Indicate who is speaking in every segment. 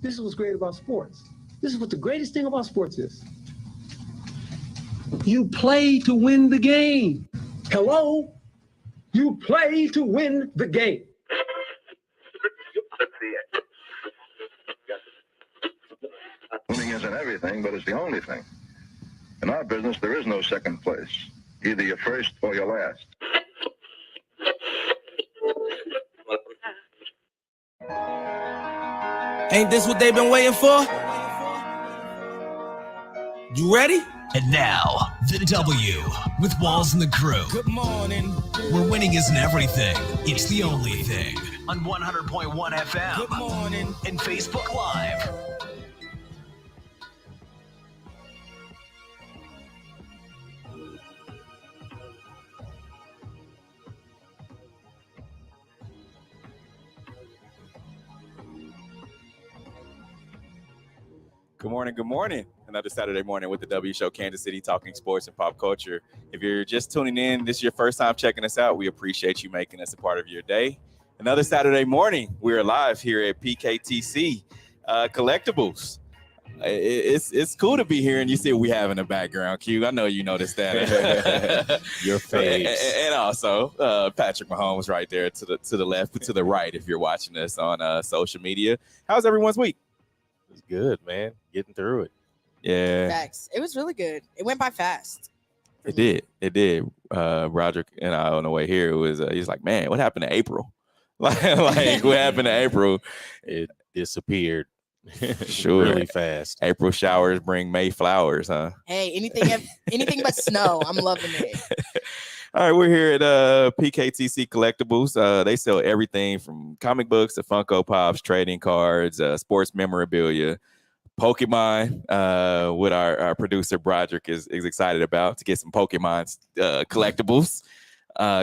Speaker 1: This is what's great about sports. This is what the greatest thing about sports is. You play to win the game. Hello? You play to win the game.
Speaker 2: Winning isn't everything, but it's the only thing. In our business, there is no second place. Either you're first or you're last.
Speaker 3: Ain't this what they've been waiting for? You ready?
Speaker 4: And now, the W with Walls and the Crew.
Speaker 3: Good morning.
Speaker 4: Where winning isn't everything, it's the only thing. On 100.1 FM.
Speaker 3: Good morning.
Speaker 4: And Facebook Live.
Speaker 5: Good morning. Good morning. Another Saturday morning with the W Show, Kansas City, talking sports and pop culture. If you're just tuning in, this is your first time checking us out, we appreciate you making us a part of your day. Another Saturday morning, we're live here at PKTC Collectibles. It's cool to be here, and you see what we have in the background, Q. I know you noticed that.
Speaker 6: Your face.
Speaker 5: And also Patrick Mahomes right there to the left, but to the right if you're watching us on social media. How's everyone's week?
Speaker 6: It's good, man. Getting through it.
Speaker 5: Yeah.
Speaker 7: Facts. It was really good. It went by fast.
Speaker 5: It did. Roderick and I on the way here was he's like, man, what happened to April? like what happened to April?
Speaker 6: It disappeared.
Speaker 5: Sure.
Speaker 6: Really fast.
Speaker 5: April showers bring May flowers, huh?
Speaker 7: Hey, anything but snow. I'm loving it.
Speaker 5: All right, we're here at PKTC Collectibles. They sell everything from comic books to Funko Pops, trading cards, sports memorabilia, Pokemon. What our producer Broderick is excited about to get some Pokemon collectibles.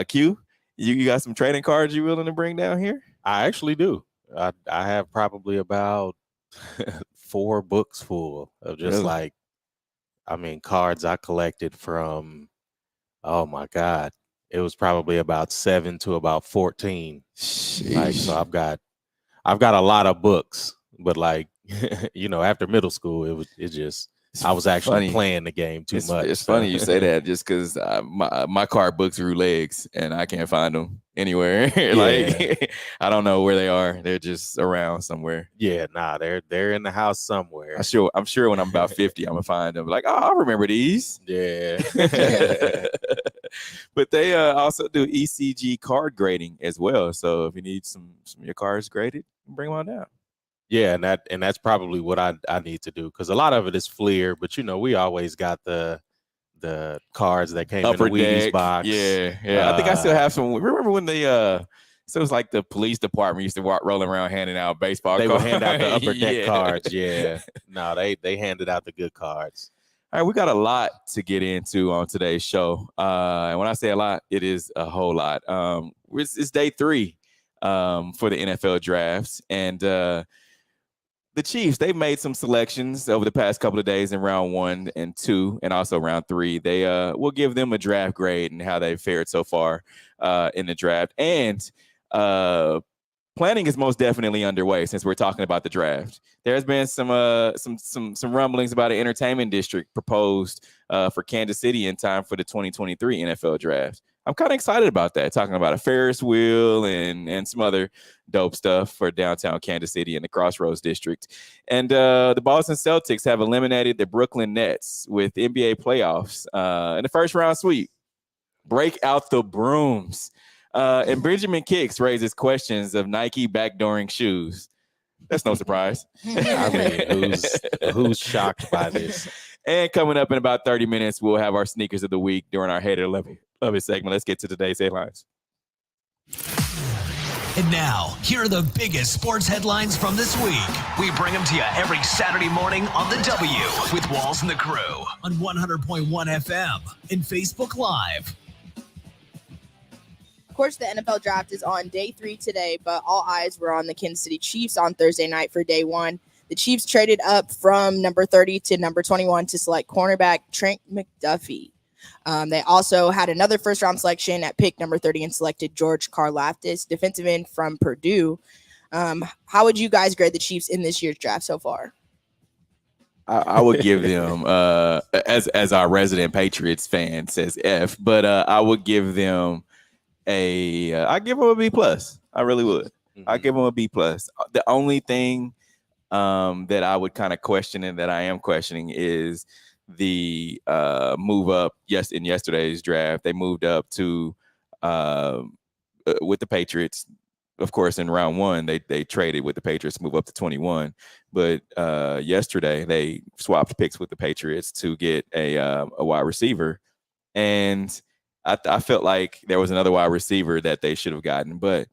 Speaker 5: Q, you got some trading cards you willing to bring down here?
Speaker 6: I actually do. I have probably about 4 books full of just cards I collected from. Oh my God. It was probably about 7 to about 14. So I've got a lot of books, but after middle school, I was actually playing the game too much.
Speaker 5: It's funny you say that just because my card books grew legs and I can't find them anywhere. I don't know where they are. They're just around somewhere.
Speaker 6: Yeah, they're in the house somewhere.
Speaker 5: I'm sure when I'm about 50, I'm gonna find them. Like, oh, I remember these.
Speaker 6: Yeah.
Speaker 5: But they also do ECG card grading as well. So if you need some of your cards graded, bring them on down.
Speaker 6: Yeah, and that's probably what I need to do, because a lot of it is Fleer, but we always got the cards that came
Speaker 5: Upper
Speaker 6: in the Wheaties
Speaker 5: deck
Speaker 6: box.
Speaker 5: Yeah. I think I still have some. Remember when they so it was like the police department used to walk rolling around handing out baseball
Speaker 6: They
Speaker 5: cards.
Speaker 6: would hand out the upper deck cards. Yeah. No, they handed out the good cards.
Speaker 5: All right, we got a lot to get into on today's show. And when I say a lot, it is a whole lot. It's day 3 for the NFL drafts. And the Chiefs, they've made some selections over the past couple of days in round 1 and 2, and also round 3. They will give them a draft grade and how they've fared so far in the draft. And planning is most definitely underway since we're talking about the draft. There's been some rumblings about an entertainment district proposed for Kansas City in time for the 2023 NFL draft. I'm kind of excited about that, talking about a Ferris wheel and some other dope stuff for downtown Kansas City and the Crossroads district. And the Boston Celtics have eliminated the Brooklyn Nets with NBA playoffs in the first round sweep. Break out the brooms. And Benjamin Kickz raises questions of Nike backdooring shoes. That's no surprise.
Speaker 6: I mean, who's shocked by this?
Speaker 5: And coming up in about 30 minutes, we'll have our sneakers of the week during our Hater Love It segment. Let's get to today's headlines.
Speaker 4: And now, here are the biggest sports headlines from this week. We bring them to you every Saturday morning on the W with Walls and the Crew on 100.1 FM and Facebook Live.
Speaker 7: Of course, the NFL draft is on day 3 today, but all eyes were on the Kansas City Chiefs on Thursday night for day 1. The Chiefs traded up from number 30 to number 21 to select cornerback Trent McDuffie. They also had another first-round selection at pick number 30 and selected George Karlaftis, defensive end from Purdue. How would you guys grade the Chiefs in this year's draft so far?
Speaker 5: I would give them, as our resident Patriots fan says F, but I would give them I give them a B plus. I really would. I give them a B plus. The only thing that I would kind of question and that I am questioning is the move up. Yes, in yesterday's draft, they moved up to with the Patriots. Of course, in round one, they traded with the Patriots, move up to 21. But yesterday, they swapped picks with the Patriots to get a wide receiver. And I felt like there was another wide receiver that they should have gotten. But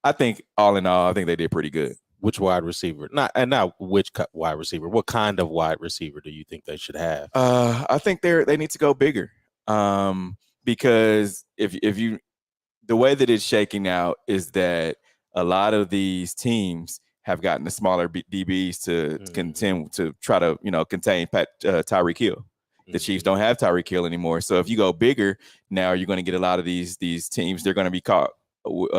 Speaker 5: I think all in all, I think they did pretty good.
Speaker 6: Which wide receiver? Not which wide receiver. What kind of wide receiver do you think they should have?
Speaker 5: I think they need to go bigger. Because if you the way that it's shaking out is that a lot of these teams have gotten the smaller DBs to contend to try to contain Tyreek Hill. The Chiefs don't have Tyreek Hill anymore. So if you go bigger, now you're going to get a lot of these teams. They're going to be caught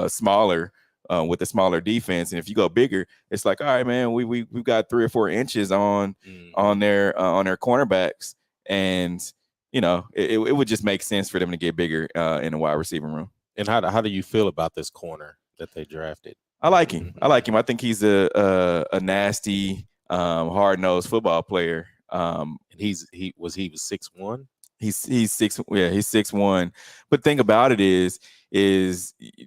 Speaker 5: smaller with a smaller defense. And if you go bigger, it's like, all right, man, we've got 3 or 4 inches on their cornerbacks, and it would just make sense for them to get bigger in the wide receiver room.
Speaker 6: And how do you feel about this corner that they drafted?
Speaker 5: I like him. I think he's a nasty, hard-nosed football player.
Speaker 6: And he was 6'1"?
Speaker 5: He's 6'1". But the thing about it is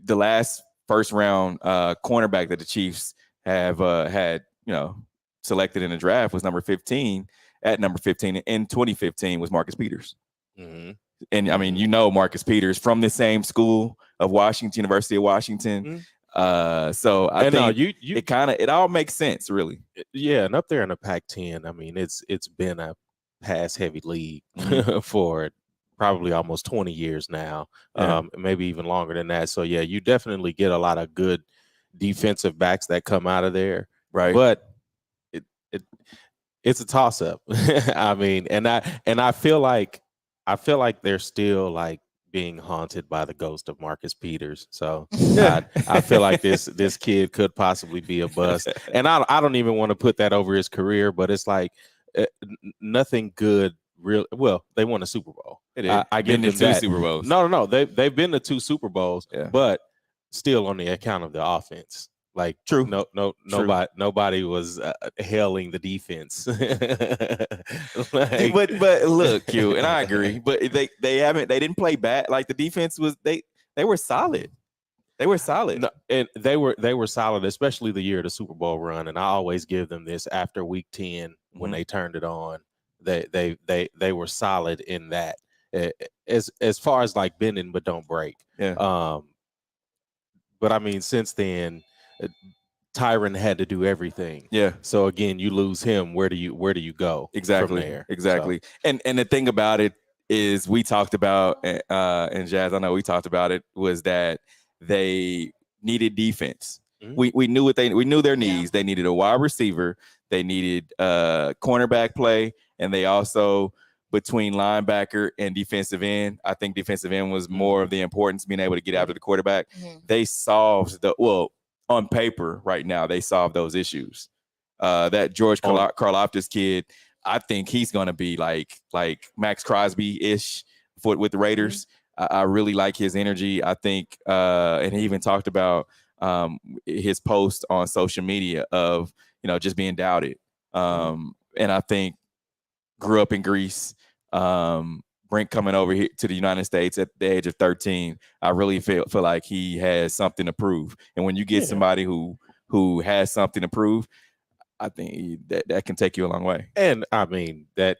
Speaker 5: the last first round cornerback that the Chiefs have had selected in the draft was number 15. At number 15 in 2015 was Marcus Peters. And I mean, Marcus Peters from the same school of Washington, University of Washington. So I think it all makes sense, really.
Speaker 6: Yeah, and up there in the Pac-10, I mean, it's been a pass-heavy league for probably almost 20 years now, maybe even longer than that. So yeah, you definitely get a lot of good defensive backs that come out of there,
Speaker 5: right?
Speaker 6: But it's a toss-up. I mean, and I feel like they're still like being haunted by the ghost of Marcus Peters. So I feel like this kid could possibly be a bust. And I don't even want to put that over his career, but it's like nothing good. Well, they won a Super Bowl. I give them 2
Speaker 5: Super Bowls.
Speaker 6: No, they've been to 2 Super Bowls,
Speaker 5: yeah.
Speaker 6: But still on the account of the offense. Like
Speaker 5: true.
Speaker 6: Nobody was hailing the defense.
Speaker 5: but look, Q, and I agree. But they didn't play bad. Like the defense was they were solid. They were solid.
Speaker 6: No, and they were solid, especially the year of the Super Bowl run. And I always give them this after week 10 when they turned it on. They were solid in that. As far as like bending but don't break.
Speaker 5: Yeah.
Speaker 6: But I mean, since then, Tyron had to do everything.
Speaker 5: Yeah.
Speaker 6: So again, you lose him. Where do you go?
Speaker 5: Exactly.
Speaker 6: From there?
Speaker 5: Exactly. So. And the thing about it is, we talked about, and Jazz, I know we talked about it, was that they needed defense. We knew we knew their needs. They needed a wide receiver. They needed cornerback play, and they also, between linebacker and defensive end, I think defensive end was more of the importance, being able to get after the quarterback. They solved on paper right now, they solved those issues. That George Karlaftis kid, I think he's going to be like Max Crosby-ish with the Raiders. I really like his energy. I think, and he even talked about his post on social media of, just being doubted. And I think grew up in Greece, Brink coming over here to the United States at the age of 13, I really feel like he has something to prove. And when you get somebody who has something to prove, I think that can take you a long way.
Speaker 6: And I mean that.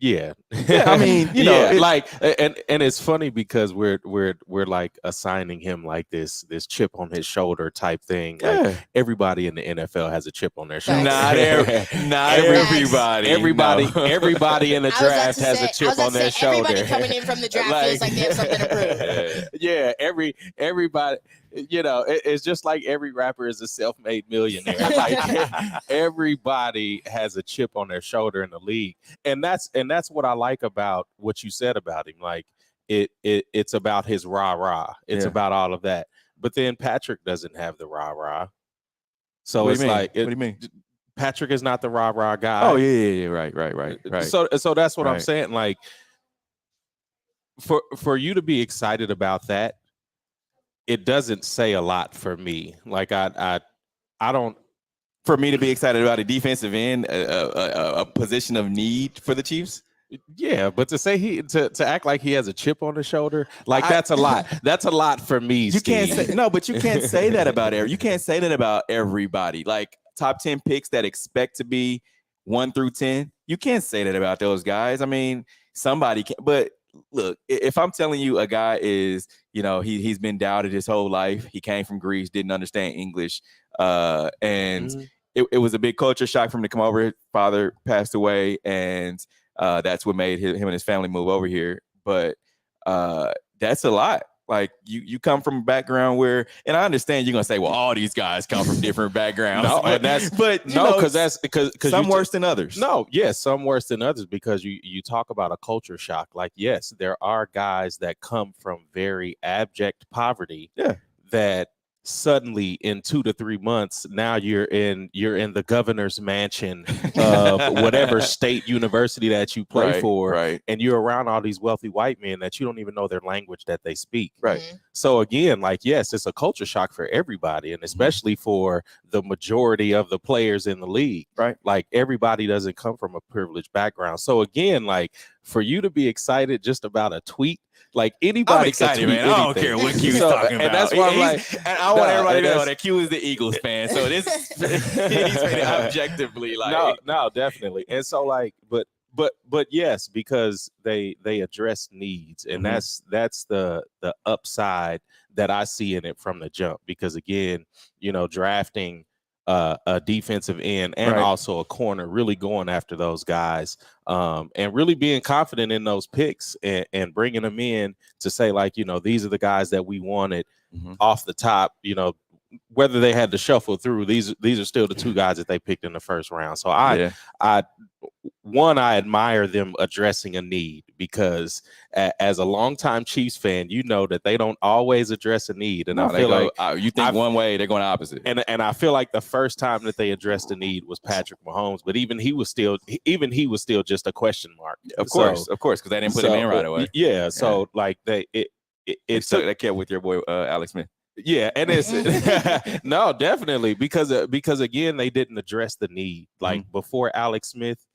Speaker 6: Yeah.
Speaker 5: I mean,
Speaker 6: and it's funny because we're like assigning him like this chip on his shoulder type thing.
Speaker 5: Yeah.
Speaker 6: Like everybody in the NFL has a chip on their shoulder.
Speaker 5: Not everybody.
Speaker 6: Everybody in the draft has a chip on their shoulder.
Speaker 7: Everybody coming in from the draft feels like they have something to prove.
Speaker 6: Yeah, everybody. It's just like every rapper is a self-made millionaire. Like everybody has a chip on their shoulder in the league, and that's what I like about what you said about him. Like it's about his rah-rah. It's about all of that. But then Patrick doesn't have the rah-rah. So
Speaker 5: What
Speaker 6: it's
Speaker 5: do you mean?
Speaker 6: like,
Speaker 5: What do you mean?
Speaker 6: Patrick is not the rah-rah guy.
Speaker 5: Oh yeah. Right.
Speaker 6: So that's what I'm
Speaker 5: Right.
Speaker 6: saying. Like, for you to be excited about that, it doesn't say a lot for me. Like I don't.
Speaker 5: For me to be excited about a defensive end, a position of need for the Chiefs.
Speaker 6: Yeah, but to say to act like he has a chip on his shoulder, like that's a lot. That's a lot for me.
Speaker 5: You can't
Speaker 6: Steve.
Speaker 5: say no, but you can't say that about you can't say that about everybody. Like top 10 picks that expect to be 1 through 10. You can't say that about those guys. I mean, somebody can, but look, if I'm telling you a guy is, he's been doubted his whole life. He came from Greece, didn't understand English, and it was a big culture shock for him to come over. His father passed away, and that's what made him and his family move over here. But that's a lot. Like you come from a background where, and I understand you're gonna say, well, all these guys come from different backgrounds.
Speaker 6: Because
Speaker 5: some worse than others.
Speaker 6: No, yes, some worse than others, because you talk about a culture shock. Like, yes, there are guys that come from very abject poverty.
Speaker 5: Yeah.
Speaker 6: That suddenly in 2 to 3 months, now you're in the governor's mansion of whatever state university that you play for, and you're around all these wealthy white men that you don't even know their language that they speak.
Speaker 5: Right.
Speaker 6: So again, like, yes, it's a culture shock for everybody, and especially for the majority of the players in the league.
Speaker 5: Right.
Speaker 6: Like, everybody doesn't come from a privileged background. So again, like, for you to be excited just about a tweet, like, anybody
Speaker 5: I'm excited,
Speaker 6: can tweet
Speaker 5: man. I don't
Speaker 6: anything.
Speaker 5: care what Q's talking about.
Speaker 6: And that's why I'm like,
Speaker 5: and I want everybody to know that Q is the Eagles fan. So this he's objectively like
Speaker 6: no, definitely. And so, like, but yes, because they address needs, and that's the upside that I see in it from the jump. Because again, drafting a defensive end and also a corner, really going after those guys, and really being confident in those picks, and bringing them in to say, like, these are the guys that we wanted off the top. Whether they had to shuffle through, these are still the two guys that they picked in the first round. So I admire them addressing a need, because as a longtime Chiefs fan, that they don't always address a need. And I feel like
Speaker 5: you think one way, they're going opposite.
Speaker 6: And I feel like the first time that they addressed a need was Patrick Mahomes, but even he was still just a question mark.
Speaker 5: Of course, because they didn't put him in right away.
Speaker 6: Yeah. So like they
Speaker 5: kept with your boy Alex Smith.
Speaker 6: Yeah, and it's no, definitely, because again, they didn't address the need. Like, before Alex Smith,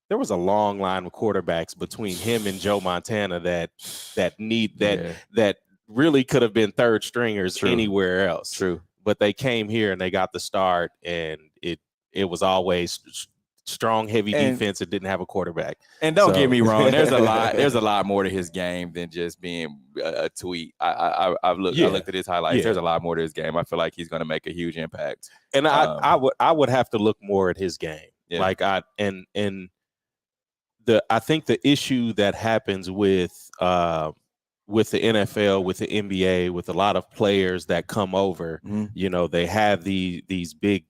Speaker 6: there was a long line of quarterbacks between him and Joe Montana that really could have been third stringers anywhere else.
Speaker 5: True.
Speaker 6: But they came here and they got the start, and it was always strong, heavy defense that didn't have a quarterback.
Speaker 5: And don't get me wrong, there's a lot more to his game than just being a tweet. I looked at his highlights. There's a lot more to his game. I feel like he's going to make a huge impact.
Speaker 6: And I would have to look more at his game.
Speaker 5: Yeah.
Speaker 6: Like, I think the issue that happens with the NFL, with the NBA, with a lot of players that come over, they have these big,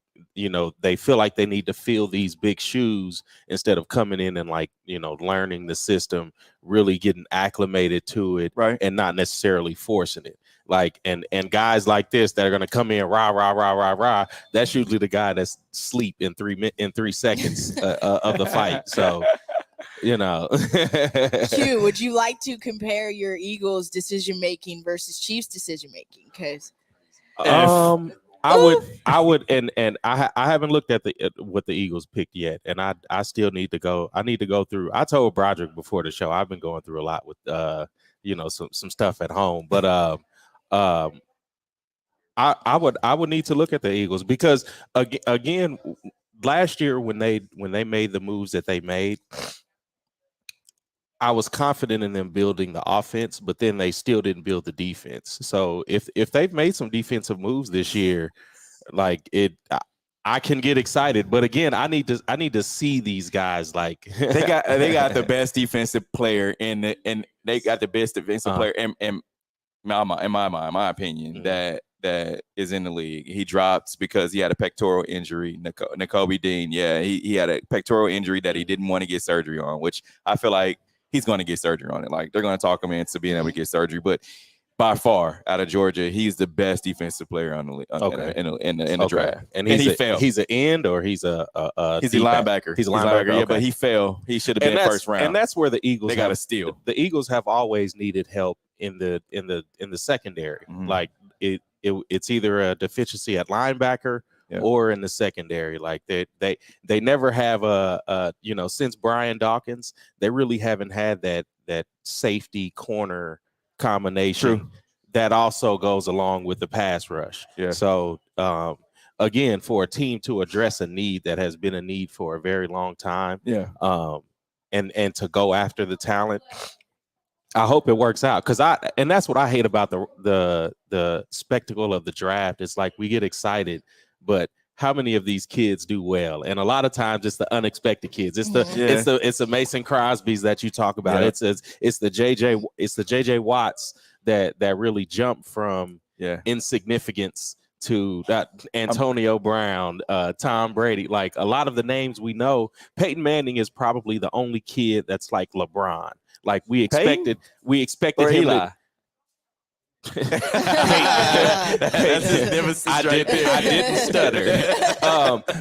Speaker 6: they feel like they need to fill these big shoes instead of coming in and, like, learning the system, really getting acclimated to it, and not necessarily forcing it. Like, and guys like this that are going to come in rah, that's usually the guy that's sleep in 3 seconds of the fight. So,
Speaker 7: Q, would you like to compare your Eagles decision making versus Chiefs decision making? Because
Speaker 6: I would, and I haven't looked at what the Eagles picked yet, and I still need to go. I need to go through. I told Broderick before the show, I've been going through a lot with some stuff at home, but I would need to look at the Eagles, because again, last year when they made the moves that they made, I was confident in them building the offense, but then they still didn't build the defense. So if they've made some defensive moves this year, like, I can get excited. But again, I need to see these guys. Like,
Speaker 5: they got the best defensive player and they got the best defensive player in my opinion, that is in the league. He dropped because he had a pectoral injury. Nakobe Dean, he had a pectoral injury that he didn't want to get surgery on, which I feel like he's going to get surgery on it. Like, they're going to talk him into being able to get surgery. But by far out of Georgia, he's the best defensive player on the in the draft.
Speaker 6: And
Speaker 5: he fell.
Speaker 6: He's an end or he's a
Speaker 5: linebacker.
Speaker 6: He's a linebacker.
Speaker 5: Yeah,
Speaker 6: okay.
Speaker 5: but he fell. He should have been first round.
Speaker 6: And that's where the Eagles
Speaker 5: got to steal.
Speaker 6: The Eagles have always needed help in the secondary.
Speaker 5: Mhm.
Speaker 6: Like it's either a deficiency at linebacker or in the secondary. Like they never have since Brian Dawkins, they really haven't had that safety corner combination.
Speaker 5: True.
Speaker 6: That also goes along with the pass rush.
Speaker 5: Yeah.
Speaker 6: So again, for a team to address a need that has been a need for a very long time, and to go after the talent, I hope it works out. And that's what I hate about the spectacle of the draft. It's like we get excited, but how many of these kids do well? And a lot of times it's the unexpected kids. It's the Mason Crosbys that you talk about.
Speaker 5: Yeah.
Speaker 6: It's the JJ Watts that really jump from insignificance to that Antonio Brown, Tom Brady. Like a lot of the names we know, Peyton Manning is probably the only kid that's like LeBron. Like we expected
Speaker 5: or
Speaker 6: him
Speaker 5: Eli.
Speaker 6: I didn't stutter.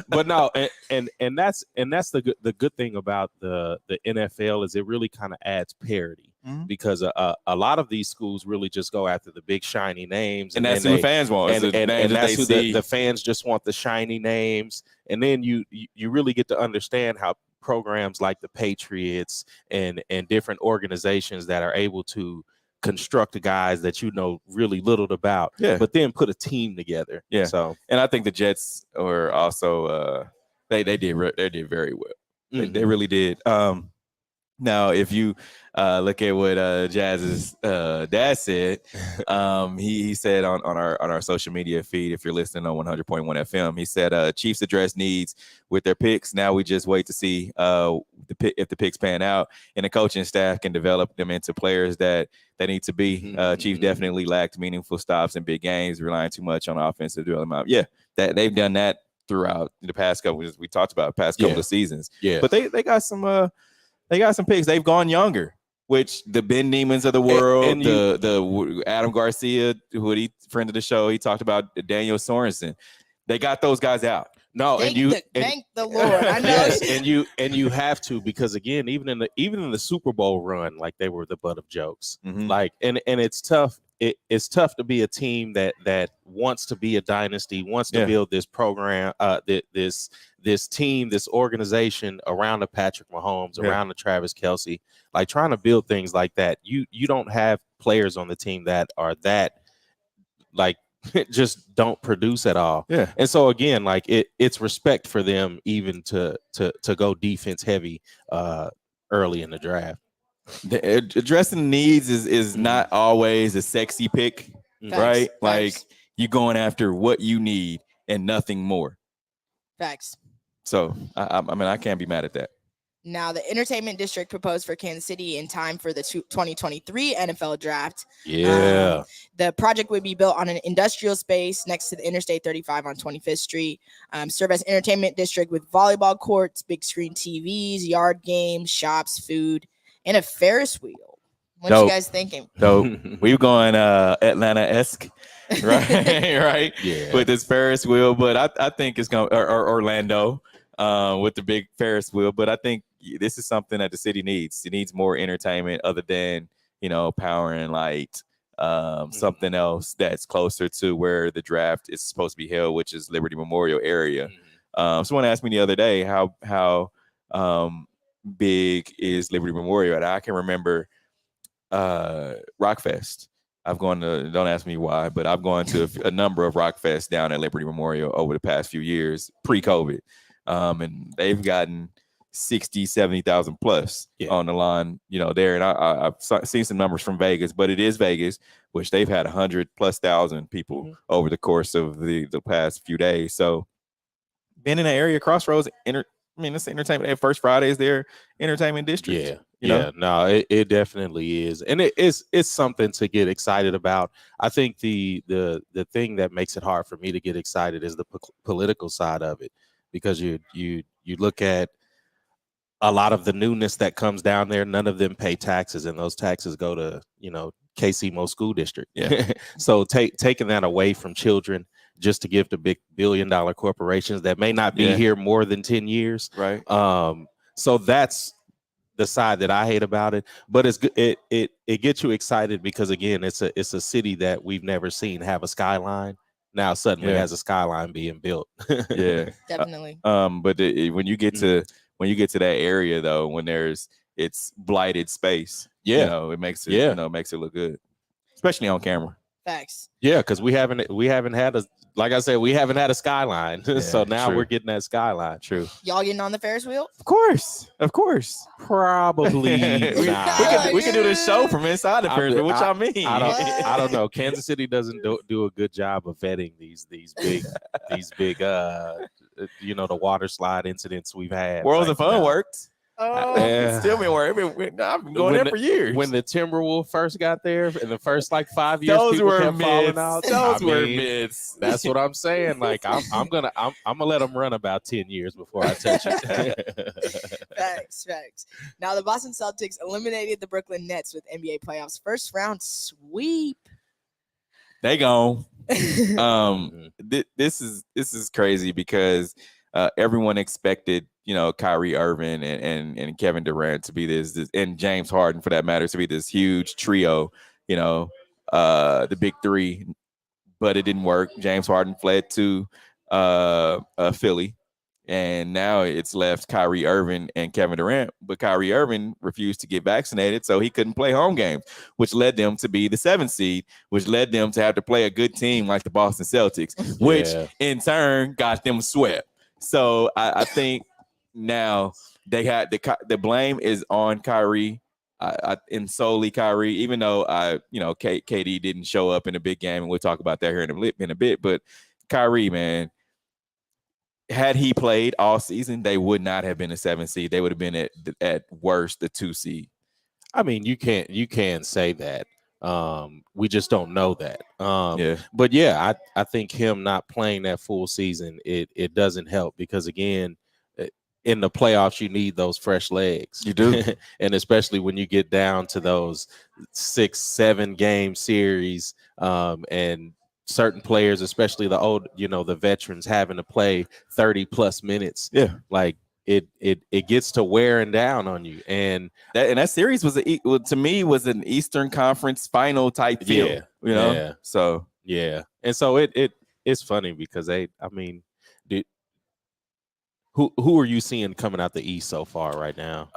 Speaker 6: But no, and that's the good thing about the NFL is it really kind of adds parity, because a lot of these schools really just go after the big shiny names,
Speaker 5: and that's who the fans want.
Speaker 6: And that's who the fans just want, the shiny names. And then you really get to understand how programs like the Patriots and different organizations that are able to construct guys that you know really little about, but then put a team together. Yeah. So,
Speaker 5: and I think the Jets are also they did very well. They really did. Now, if you look at what Jazz's dad said, he said on our social media feed, if you're listening on 100.1 FM, he said Chiefs address needs with their picks. Now we just wait to see if the picks pan out and the coaching staff can develop them into players that they need to be. Chiefs definitely lacked meaningful stops in big games, relying too much on offensive development. Yeah, that they've done that throughout the past couple. We talked about past couple of seasons. Yeah, but they got some. They got some picks. They've gone younger, which the Ben Niemans of the world, and the Adam Garcia, friend of the show, he talked about Daniel Sorensen. They got those guys out.
Speaker 6: No,
Speaker 7: thank the Lord. I know.
Speaker 6: Yes, and you have to, because again, even in the Super Bowl run, like they were the butt of jokes. Like, and it's tough. It's tough to be a team that wants to be a dynasty, wants to build this program, this team, this organization around the Patrick Mahomes, around the Travis Kelce, like trying to build things like that. You don't have players on the team that are that like just don't produce at all. Yeah. And so again, like it's respect for them even to go defense heavy early in the draft.
Speaker 5: Addressing needs is not always a sexy pick, right?
Speaker 7: Facts.
Speaker 5: Like you going after what you need and nothing more.
Speaker 7: Facts.
Speaker 5: So I mean, I can't be mad at that.
Speaker 7: Now, the entertainment district proposed for Kansas City in time for the 2023 NFL draft.
Speaker 6: Yeah.
Speaker 7: The project would be built on an industrial space next to the Interstate 35 on 25th Street. Serve as entertainment district with volleyball courts, big screen TVs, yard games, shops, food, and a Ferris wheel. What you guys thinking?
Speaker 5: Dope. We're going Atlanta-esque, right? Right?
Speaker 6: Yeah.
Speaker 5: With this Ferris wheel, but I think it's going to Orlando with the big Ferris wheel. But I think this is something that the city needs. It needs more entertainment other than, power and light. Something else that's closer to where the draft is supposed to be held, which is Liberty Memorial area. Someone asked me the other day how big is Liberty Memorial, and I can remember Rockfest. I've gone to, don't ask me why, but I've gone to a number of Rockfest down at Liberty Memorial over the past few years, pre-COVID, and they've gotten 60, 70,000 plus on the line, there. And I've seen some numbers from Vegas, but it is Vegas, which they've had 100,000+ people over the course of the past few days. So being in that area, Crossroads, it's entertainment. First Friday is their entertainment district.
Speaker 6: No, it definitely is, and it's something to get excited about. I think the thing that makes it hard for me to get excited is the political side of it, because you look at a lot of the newness that comes down there. None of them pay taxes, and those taxes go to KC Mo School District.
Speaker 5: Yeah.
Speaker 6: So taking that away from children just to give to big billion-dollar corporations that may not be here more than 10 years.
Speaker 5: Right.
Speaker 6: So that's the side that I hate about it. But it's good. It gets you excited because, again, it's a city that we've never seen have a skyline. Now suddenly has a skyline being built.
Speaker 5: Yeah.
Speaker 7: Definitely.
Speaker 5: But when you get to that area though, when it's blighted space, it makes it makes it look good, especially on camera.
Speaker 7: Facts.
Speaker 6: Yeah, because we haven't had like I said, we haven't had a skyline. So now we're getting that skyline.
Speaker 5: True.
Speaker 7: Y'all getting on the Ferris wheel?
Speaker 5: Of course.
Speaker 6: Probably.
Speaker 5: we can do this show from inside the Ferris wheel. What y'all mean?
Speaker 6: I don't know. Kansas City doesn't do a good job of vetting these big the water slide incidents we've had.
Speaker 5: Worlds of Fun worked.
Speaker 7: Oh,
Speaker 5: It's still been working. I've been going there for years.
Speaker 6: When the Timberwolves first got there in the first 5 years,
Speaker 5: those
Speaker 6: people
Speaker 5: were
Speaker 6: kept falling out.
Speaker 5: Those were myths.
Speaker 6: That's what I'm saying. Like I'm gonna let them run about 10 years before I touch it.
Speaker 7: Facts. Now the Boston Celtics eliminated the Brooklyn Nets with NBA playoffs first round sweep.
Speaker 5: They gone. This is crazy because everyone expected Kyrie Irving and Kevin Durant to be this and James Harden for that matter to be this huge trio, the big three, but it didn't work. James Harden fled to Philly, and now it's left Kyrie Irving and Kevin Durant, but Kyrie Irving refused to get vaccinated, so he couldn't play home games, which led them to be the 7th seed, which led them to have to play a good team like the Boston Celtics, which in turn got them swept. So I think now they had the blame is on Kyrie and solely Kyrie, even though KD didn't show up in a big game, and we'll talk about that here in a bit. But Kyrie, man, had he played all season, they would not have been a 7 seed. They would have been at worst the 2 seed.
Speaker 6: I mean, you can't say that. We just don't know that. But yeah, I think him not playing that full season, it doesn't help because, again, in the playoffs, you need those fresh legs.
Speaker 5: You do.
Speaker 6: And especially when you get down to those 6-7 game series, and certain players, especially the old, the veterans, having to play 30 plus minutes.
Speaker 5: Yeah.
Speaker 6: Like it gets to wearing down on you. And
Speaker 5: that series was to me was an Eastern Conference final type feel.
Speaker 6: Yeah.
Speaker 5: So
Speaker 6: yeah. And so it's funny because who are you seeing coming out the East so far right now?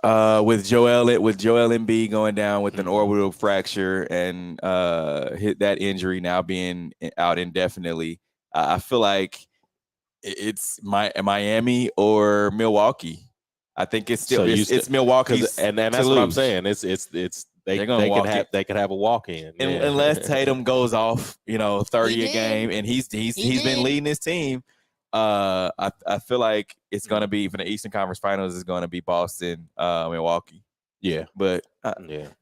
Speaker 5: With Joel Embiid going down with an orbital fracture and hit that injury now being out indefinitely, I feel like it's Miami or Milwaukee. I think it's still it's Milwaukee,
Speaker 6: and that's what I'm saying. They could have a walk in
Speaker 5: unless Tatum goes off 30 a game, and he's been leading his team. I feel like it's going to be for the Eastern Conference Finals is going to be Boston, Milwaukee.
Speaker 6: Yeah,
Speaker 5: but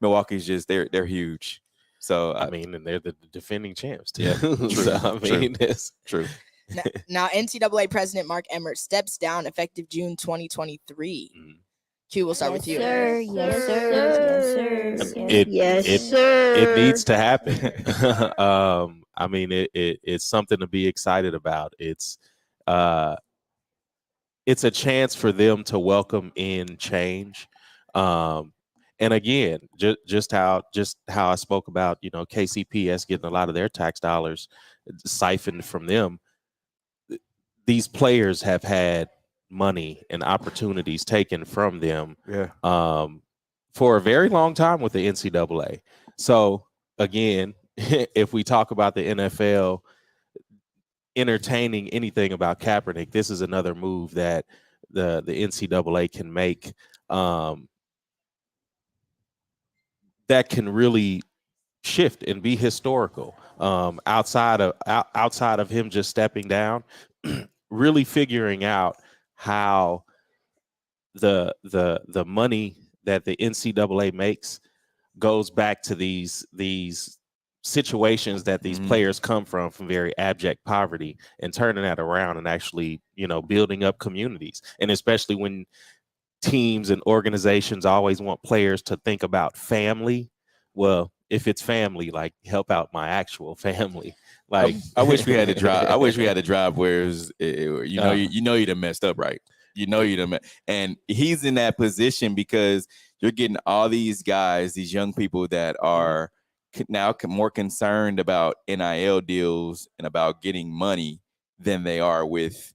Speaker 5: Milwaukee's just they're huge. So
Speaker 6: and they're the defending champs too.
Speaker 5: Yeah, true.
Speaker 6: So, it's
Speaker 5: true.
Speaker 7: Now NCAA President Mark Emmett steps down effective June 2023. Q, we'll start with you.
Speaker 8: Yes, sir.
Speaker 6: It needs to happen. It's something to be excited about. It's a chance for them to welcome in change. And again, just how I spoke about, KCPS getting a lot of their tax dollars siphoned from them. These players have had money and opportunities taken from them for a very long time with the NCAA. So again, if we talk about the NFL entertaining anything about Kaepernick, this is another move that the NCAA can make that can really shift and be historical. Outside of him just stepping down, really figuring out how the money that the NCAA makes goes back to these situations that these players come from very abject poverty, and turning that around and actually, building up communities. And especially when teams and organizations always want players to think about family. Well, if it's family, like help out my actual family. Like
Speaker 5: I wish we had to drive. I wish we had to drive where you done messed up, right? You done, and he's in that position because you're getting all these guys, these young people that are now more concerned about NIL deals and about getting money than they are with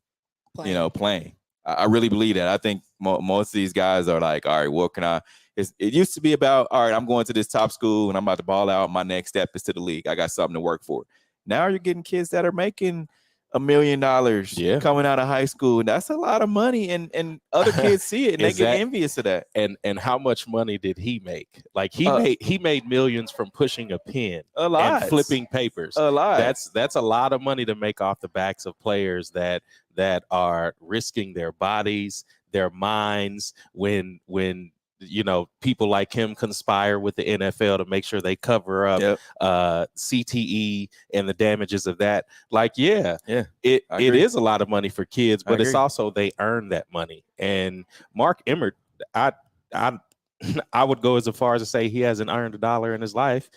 Speaker 5: playing. I really believe that. I think most of these guys are like, all right, what can I? It used to be about, all right, I'm going to this top school and I'm about to ball out. My next step is to the league. I got something to work for. Now you're getting kids that are making $1 million coming out of high school, and that's a lot of money. And other kids see it and they get envious of that.
Speaker 6: And how much money did he make? Like he made millions from pushing a pen, a lot, and flipping papers.
Speaker 5: A lot.
Speaker 6: That's a lot of money to make off the backs of players that are risking their bodies, their minds when people like him conspire with the NFL to make sure they cover up CTE and the damages of that. Like, it is a lot of money for kids, but it's also they earn that money. And Mark Emmett, I would go as far as to say he hasn't earned $1 in his life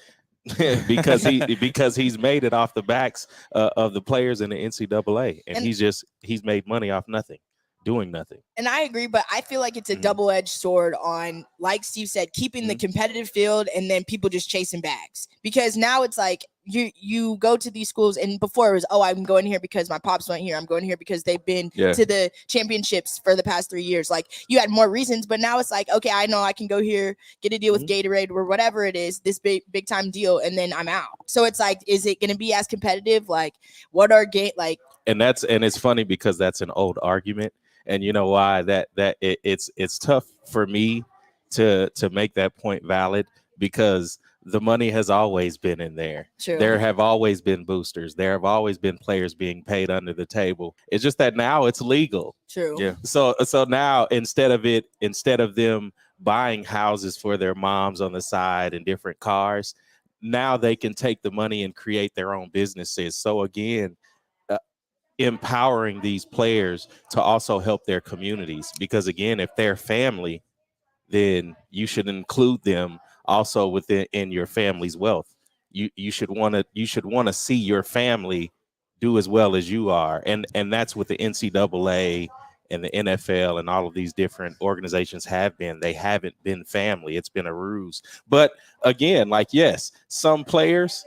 Speaker 6: because he's made it off the backs of the players in the NCAA, and he's made money off nothing. Doing nothing.
Speaker 7: And I agree, but I feel like it's a double-edged sword on, like Steve said, keeping the competitive field and then people just chasing bags. Because now it's like you go to these schools, and before it was, I'm going here because my pops went here. I'm going here because they've been to the championships for the past 3 years. Like, you had more reasons, but now it's like, okay, I know I can go here, get a deal with Gatorade or whatever it is, this big time deal, and then I'm out. So it's like, is it going to be as competitive? Like, what are
Speaker 6: And it's funny because that's an old argument. And you know why it's tough for me to make that point valid, because the money has always been in there.
Speaker 7: True.
Speaker 6: There have always been boosters. There have always been players being paid under the table. It's just that now it's legal.
Speaker 7: True.
Speaker 6: Yeah. So now instead of them buying houses for their moms on the side and different cars, now they can take the money and create their own businesses. So again, empowering these players to also help their communities, because again, if they're family, then you should include them also within your family's wealth. You should want to see your family do as well as you are, and that's what the NCAA and the NFL and all of these different organizations have been. They haven't been family. It's been a ruse. But again, yes, some players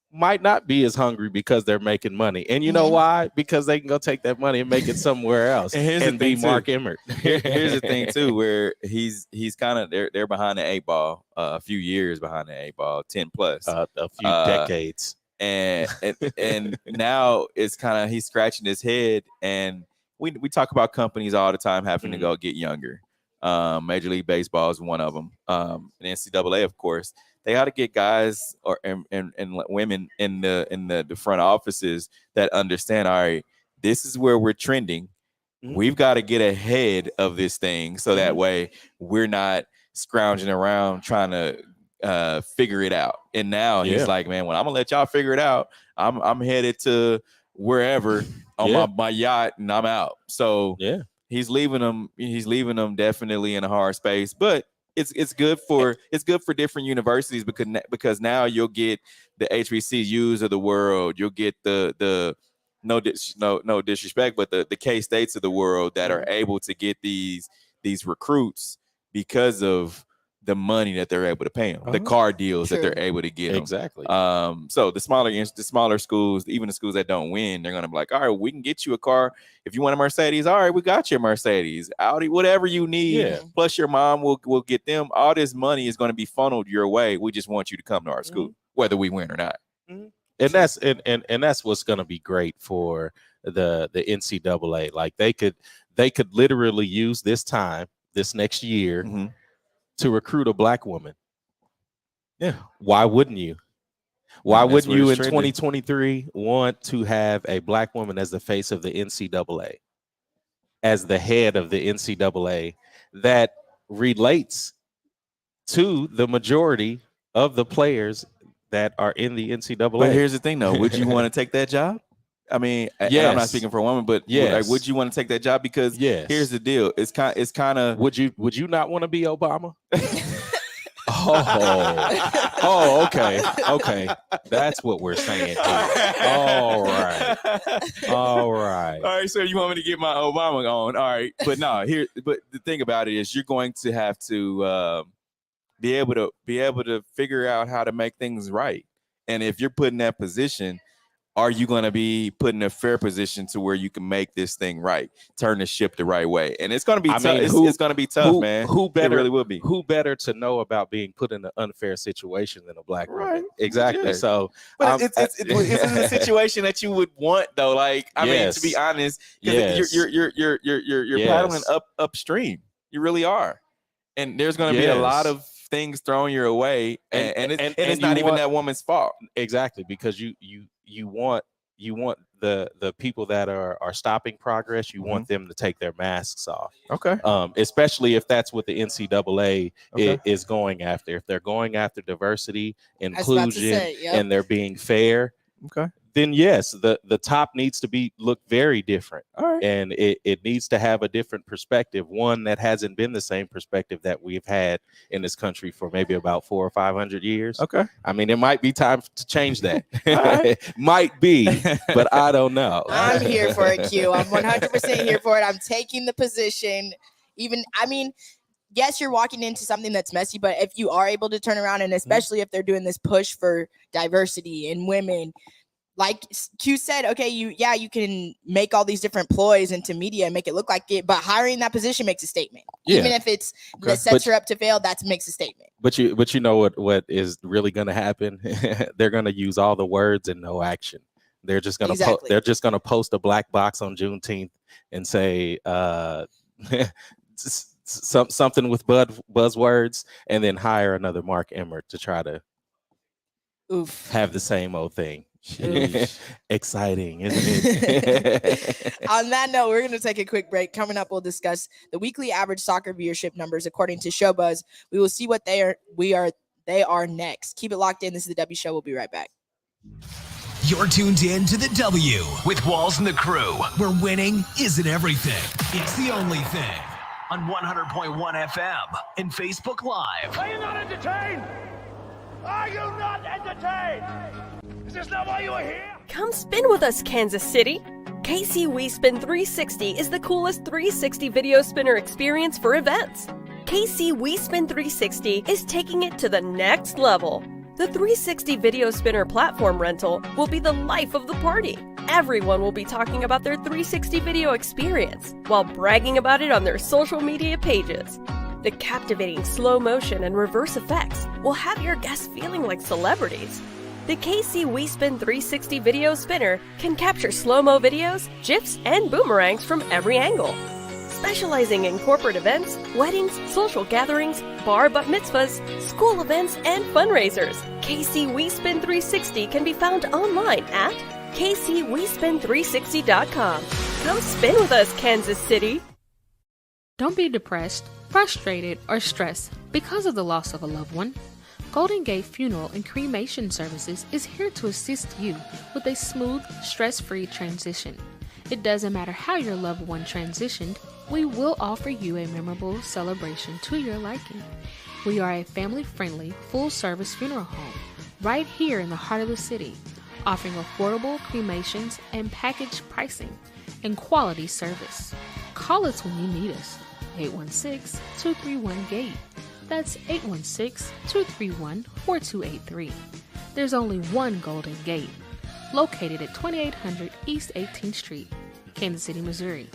Speaker 6: might not be as hungry because they're making money. And you know why? Because they can go take that money and make it somewhere else and be Mark Emmett.
Speaker 5: Here's the thing too, where he's kind of they're behind the 8 ball, a few years behind the 8 ball, 10 plus,
Speaker 6: a few decades.
Speaker 5: And now it's kind of, he's scratching his head, and we talk about companies all the time having to go get younger. Major League Baseball is one of them. And NCAA, of course. They ought to get guys and women in the front offices that understand, all right, this is where we're trending. We've got to get ahead of this thing, so that way we're not scrounging around trying to figure it out. And now he's like, man, well, I'm gonna let y'all figure it out. I'm headed to wherever on my yacht, and I'm out. So he's leaving them. He's leaving them definitely in a hard space, but it's good for different universities, because now you'll get the HBCUs of the world. You'll get the no disrespect, but the K-States of the world that are able to get these recruits because of the money that they're able to pay them, the car deals that they're able to get them.
Speaker 6: Exactly.
Speaker 5: So the smaller schools, even the schools that don't win, they're gonna be like, all right, we can get you a car. If you want a Mercedes, all right, we got you a Mercedes, Audi, whatever you need. Plus your mom will get them. All this money is going to be funneled your way. We just want you to come to our school, whether we win or not.
Speaker 6: And that's what's going to be great for the NCAA. Like they could literally use this next year to recruit a Black woman. Yeah. Why wouldn't you? Why wouldn't you in 2023 want to have a Black woman as the face of the NCAA, as the head of the NCAA, that relates to the majority of the players that are in the NCAA?
Speaker 5: But here's the thing, though. Would you want to take that job? I mean, I'm not speaking for a woman, but would you want to take that job? Because here's the deal. It's kind of.
Speaker 6: Would you not want to be Obama? Oh, okay. Okay. That's what we're saying. All right.
Speaker 5: All right. So you want me to get my Obama on? All right. But no, but the thing about it is you're going to have to be able to figure out how to make things right. And if you're put in that position, are you going to be put in a fair position to where you can make this thing right, turn the ship the right way? And it's going to be tough. It's going to be tough, man.
Speaker 6: Who better?
Speaker 5: It really will be.
Speaker 6: Who better to know about being put in an unfair situation than a black woman?
Speaker 5: Right.
Speaker 6: Exactly.
Speaker 5: Yeah.
Speaker 6: So,
Speaker 5: but it's a situation that you would want, though. Like, I mean, to be honest, you're paddling upstream. You really are, and there's going to be a lot of things thrown your way, and it's not even that woman's fault.
Speaker 6: Exactly, because you want the people that are stopping progress, you want them to take their masks off.
Speaker 5: Okay.
Speaker 6: Especially if that's what the NCAA is going after. If they're going after diversity, inclusion, and they're being fair,
Speaker 5: okay,
Speaker 6: then yes, the top needs to look very different.
Speaker 5: All right.
Speaker 6: And it needs to have a different perspective, one that hasn't been the same perspective that we've had in this country for maybe about 400 or 500 years.
Speaker 5: Okay.
Speaker 6: I mean, it might be time to change that. Might be, but I don't know.
Speaker 7: I'm here for it, Q. I'm 100% here for it. I'm taking the position. Yes, you're walking into something that's messy, but if you are able to turn around, and especially if they're doing this push for diversity in women, like Q said, okay, you can make all these different ploys into media and make it look like it, but hiring that position makes a statement.
Speaker 6: Yeah.
Speaker 7: Even if that sets her up to fail, that makes a statement.
Speaker 6: But you know what is really going to happen? They're going to use all the words and no action. They're just going to they're just going to post a black box on Juneteenth and say something with buzzwords, and then hire another Mark Emmett to try to have the same old thing. Exciting, isn't it?
Speaker 7: On that note, we're going to take a quick break. Coming up, we'll discuss the weekly average soccer viewership numbers according to Showbuzz. We will see what they are next. Keep it locked in. This is the W Show. We'll be right back.
Speaker 4: You're tuned in to the W with Walls and the Crew, where winning isn't everything. It's the only thing. On 100.1 FM and Facebook Live.
Speaker 8: Are you not entertained? Are you not entertained? Is this not why you are here?
Speaker 9: Come spin with us, Kansas City. KC We Spin 360 is the coolest 360 video spinner experience for events. KC We Spin 360 is taking it to the next level. The 360 video spinner platform rental will be the life of the party. Everyone will be talking about their 360 video experience while bragging about it on their social media pages. The captivating slow motion and reverse effects will have your guests feeling like celebrities. The KC We Spin 360 video spinner can capture slow-mo videos, GIFs, and boomerangs from every angle. Specializing in corporate events, weddings, social gatherings, bar bat mitzvahs, school events, and fundraisers, KC We Spin 360 can be found online at KCWeSpin360.com. Come spin with us, Kansas City.
Speaker 10: Don't be depressed, frustrated, or stressed because of the loss of a loved one. Golden Gate Funeral and Cremation Services is here to assist you with a smooth, stress-free transition. It doesn't matter how your loved one transitioned, we will offer you a memorable celebration to your liking. We are a family-friendly, full-service funeral home right here in the heart of the city, offering affordable cremations and package pricing and quality service. Call us when you need us. 816-231-GATE. That's 816-231-4283. There's only one Golden Gate, located at 2800 East 18th Street, Kansas City, Missouri.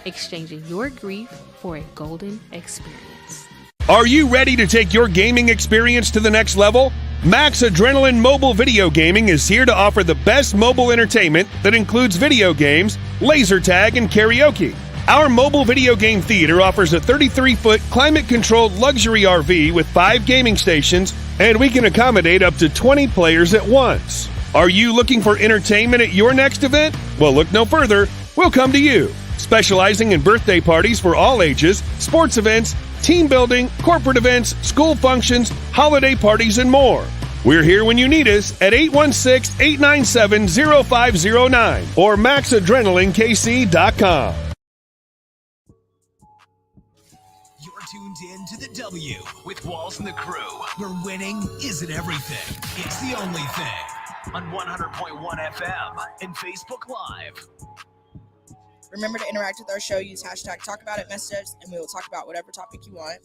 Speaker 10: Exchanging your grief for a golden experience.
Speaker 11: Are you ready to take your gaming experience to the next level? Max Adrenaline Mobile Video Gaming is here to offer the best mobile entertainment that includes video games, laser tag, and karaoke. Our mobile video game theater offers a 33-foot climate-controlled luxury RV with 5 gaming stations, and we can accommodate up to 20 players at once. Are you looking for entertainment at your next event? Well, look no further. We'll come to you. Specializing in birthday parties for all ages, sports events, team building, corporate events, school functions, holiday parties, and more. We're here when you need us at 816-897-0509 or maxadrenalinekc.com.
Speaker 4: You're tuned in to the W with Walls and the Crew, where winning isn't everything. It's the only thing. On 100.1 FM and Facebook Live.
Speaker 7: Remember to interact with our show. Use hashtag #TalkAboutIt, message us, and we will talk about whatever topic you want.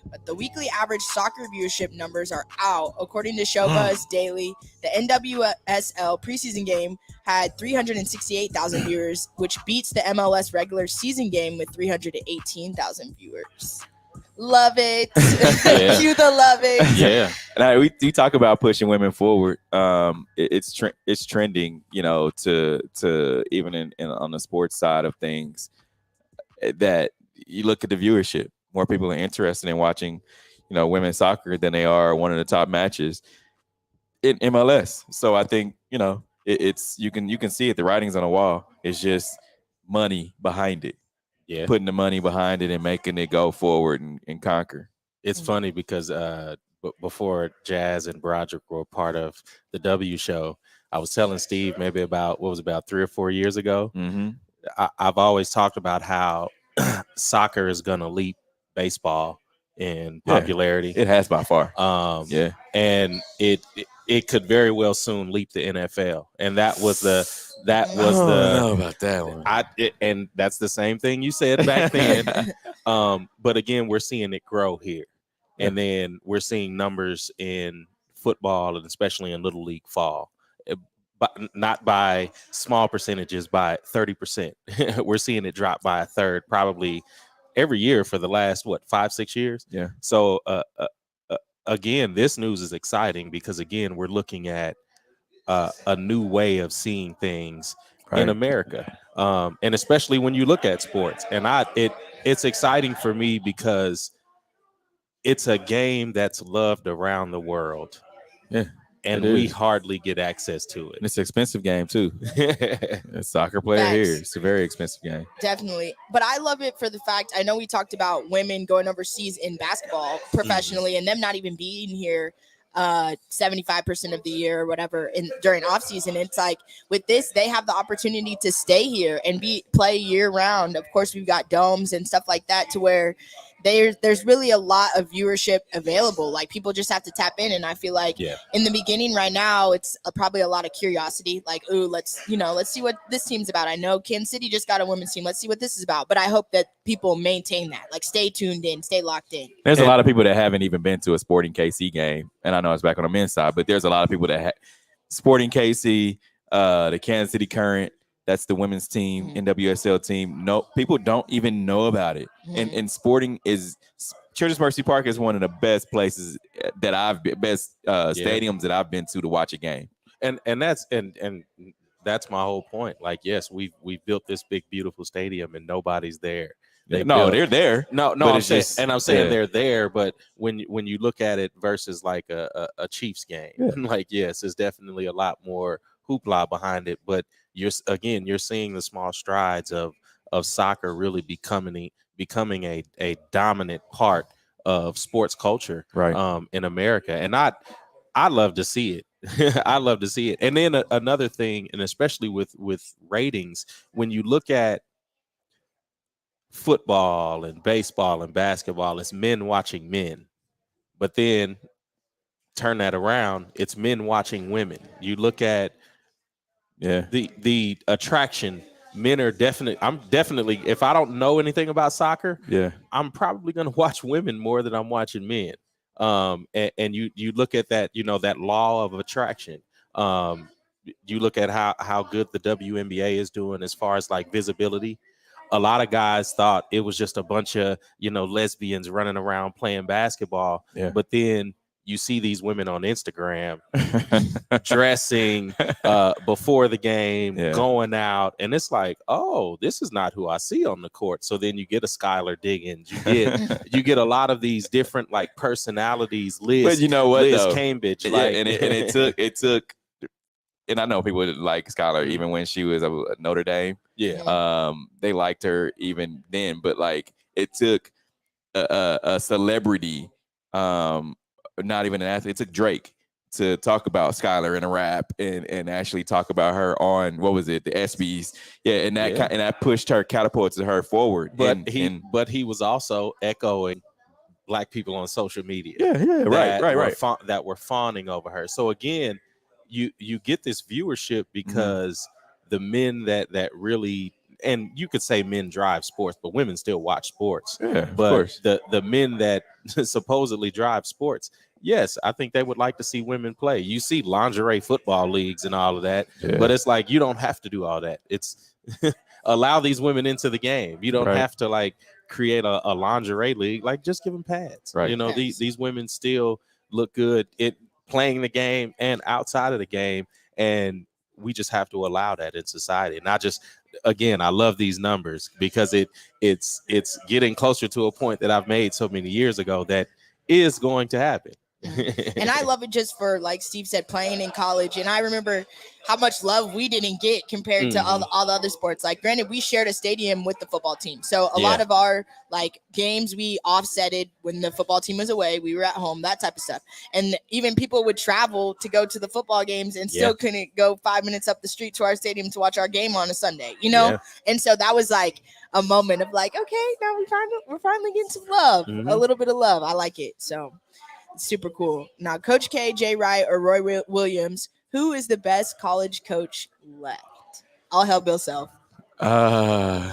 Speaker 7: But the weekly average soccer viewership numbers are out. According to Showbuzz Daily, the NWSL preseason game had 368,000 viewers, which beats the MLS regular season game with 318,000 viewers. Love it. Cue the love it.
Speaker 5: Yeah. And we talk about pushing women forward. It's trending, to even in on the sports side of things, that you look at the viewership. More people are interested in watching, women's soccer than they are one of the top matches in MLS. So I think, it's you can see it. The writing's on the wall. It's just money behind it.
Speaker 6: Yeah,
Speaker 5: putting the money behind it and making it go forward and conquer.
Speaker 6: It's funny because before Jazz and Broderick were part of the W show, I was telling Steve maybe about 3 or 4 years ago.
Speaker 5: Mm-hmm.
Speaker 6: I've always talked about how soccer is going to leap baseball in popularity.
Speaker 5: It has by far.
Speaker 6: And it could very well soon leap the NFL. And that was the
Speaker 5: I don't know about that one.
Speaker 6: And that's the same thing you said back then. But again, we're seeing it grow here. And then we're seeing numbers in football and especially in Little League fall. But not by small percentages, by 30%. We're seeing it drop by a third, probably every year for the last 5-6 years.
Speaker 5: Yeah. So
Speaker 6: again, this news is exciting because again, we're looking at a new way of seeing things in America, and especially when you look at sports. And it's exciting for me because it's a game that's loved around the world.
Speaker 5: Yeah.
Speaker 6: And we hardly get access to it.
Speaker 5: And it's an expensive game, too. A soccer player here. It's a very expensive game.
Speaker 7: Definitely. But I love it for the fact, I know we talked about women going overseas in basketball professionally and them not even being here 75% of the year or whatever during off season. It's like with this, they have the opportunity to stay here and play year round. Of course, we've got domes and stuff like that to where there's really a lot of viewership available. Like people just have to tap in. And I feel like in the beginning right now, it's probably a lot of curiosity. Like, ooh, let's see what this team's about. I know Kansas City just got a women's team. Let's see what this is about. But I hope that people maintain that, like stay tuned in, stay locked in.
Speaker 5: There's a lot of people that haven't even been to a Sporting KC game. And I know it's back on the men's side, but there's a lot of people that Sporting KC, the Kansas City Current, that's the women's team, NWSL team. No, people don't even know about it. And Sporting Children's Mercy Park is one of the best places that stadiums that I've been to watch a game.
Speaker 6: And that's my whole point. Like, yes, we've built this big, beautiful stadium and nobody's there.
Speaker 5: They're there.
Speaker 6: No, I'm saying they're there. But when you look at it versus like a Chiefs game, like, yes, there's definitely a lot more hoopla behind it. But you're seeing the small strides of soccer really becoming a dominant part of sports culture in America. And I love to see it. I love to see it. And then another thing, and especially with ratings, when you look at football and baseball and basketball, it's men watching men. But then turn that around, it's men watching women. You look at the attraction. Men are I'm definitely, if I don't know anything about soccer, I'm probably going to watch women more than I'm watching men. And you look at that, that law of attraction. You look at how good the WNBA is doing as far as like visibility. A lot of guys thought it was just a bunch of, lesbians running around playing basketball. Yeah. But then you see these women on Instagram dressing before the game, going out. And it's like, oh, this is not who I see on the court. So then you get a Skylar Diggins. You get a lot of these different like personalities. Liz,
Speaker 5: but you know what,
Speaker 6: Liz
Speaker 5: though?
Speaker 6: Cambridge.
Speaker 5: It took. And I know people like Skylar even when she was at Notre Dame. Yeah. They liked her even then, but like it took a celebrity, not even an athlete. It took Drake to talk about Skylar in a rap and actually talk about her on what was it, the ESPYs? Yeah, and that pushed her, catapulted her forward.
Speaker 6: But he was also echoing black people on social media. That were fawning over her. So again, you get this viewership because the men that really, and you could say men drive sports, but women still watch sports.
Speaker 5: Yeah,
Speaker 6: but
Speaker 5: of course.
Speaker 6: the men that supposedly drive sports, yes, I think they would like to see women play. You see lingerie football leagues and all of that, but it's like, you don't have to do all that. It's allow these women into the game. You don't have to like create a lingerie league. Like, just give them pads.
Speaker 5: Right.
Speaker 6: You know, these women still look good playing the game and outside of the game, and we just have to allow that in society. And I love these numbers because it's getting closer to a point that I've made so many years ago that is going to happen.
Speaker 7: And I love it just for, like Steve said, playing in college. And I remember how much love we didn't get compared to all the other sports. Like, granted, we shared a stadium with the football team. So a lot of our like games we offsetted when the football team was away. We were at home, that type of stuff. And even people would travel to go to the football games and still couldn't go 5 minutes up the street to our stadium to watch our game on a Sunday, you know? And so that was like a moment of like, okay, now we're finally getting some love, a little bit of love. I like it. So super cool. Now, Coach K, Jay Wright, or Roy Williams, who is the best college coach left? All hell Bill Self.
Speaker 5: You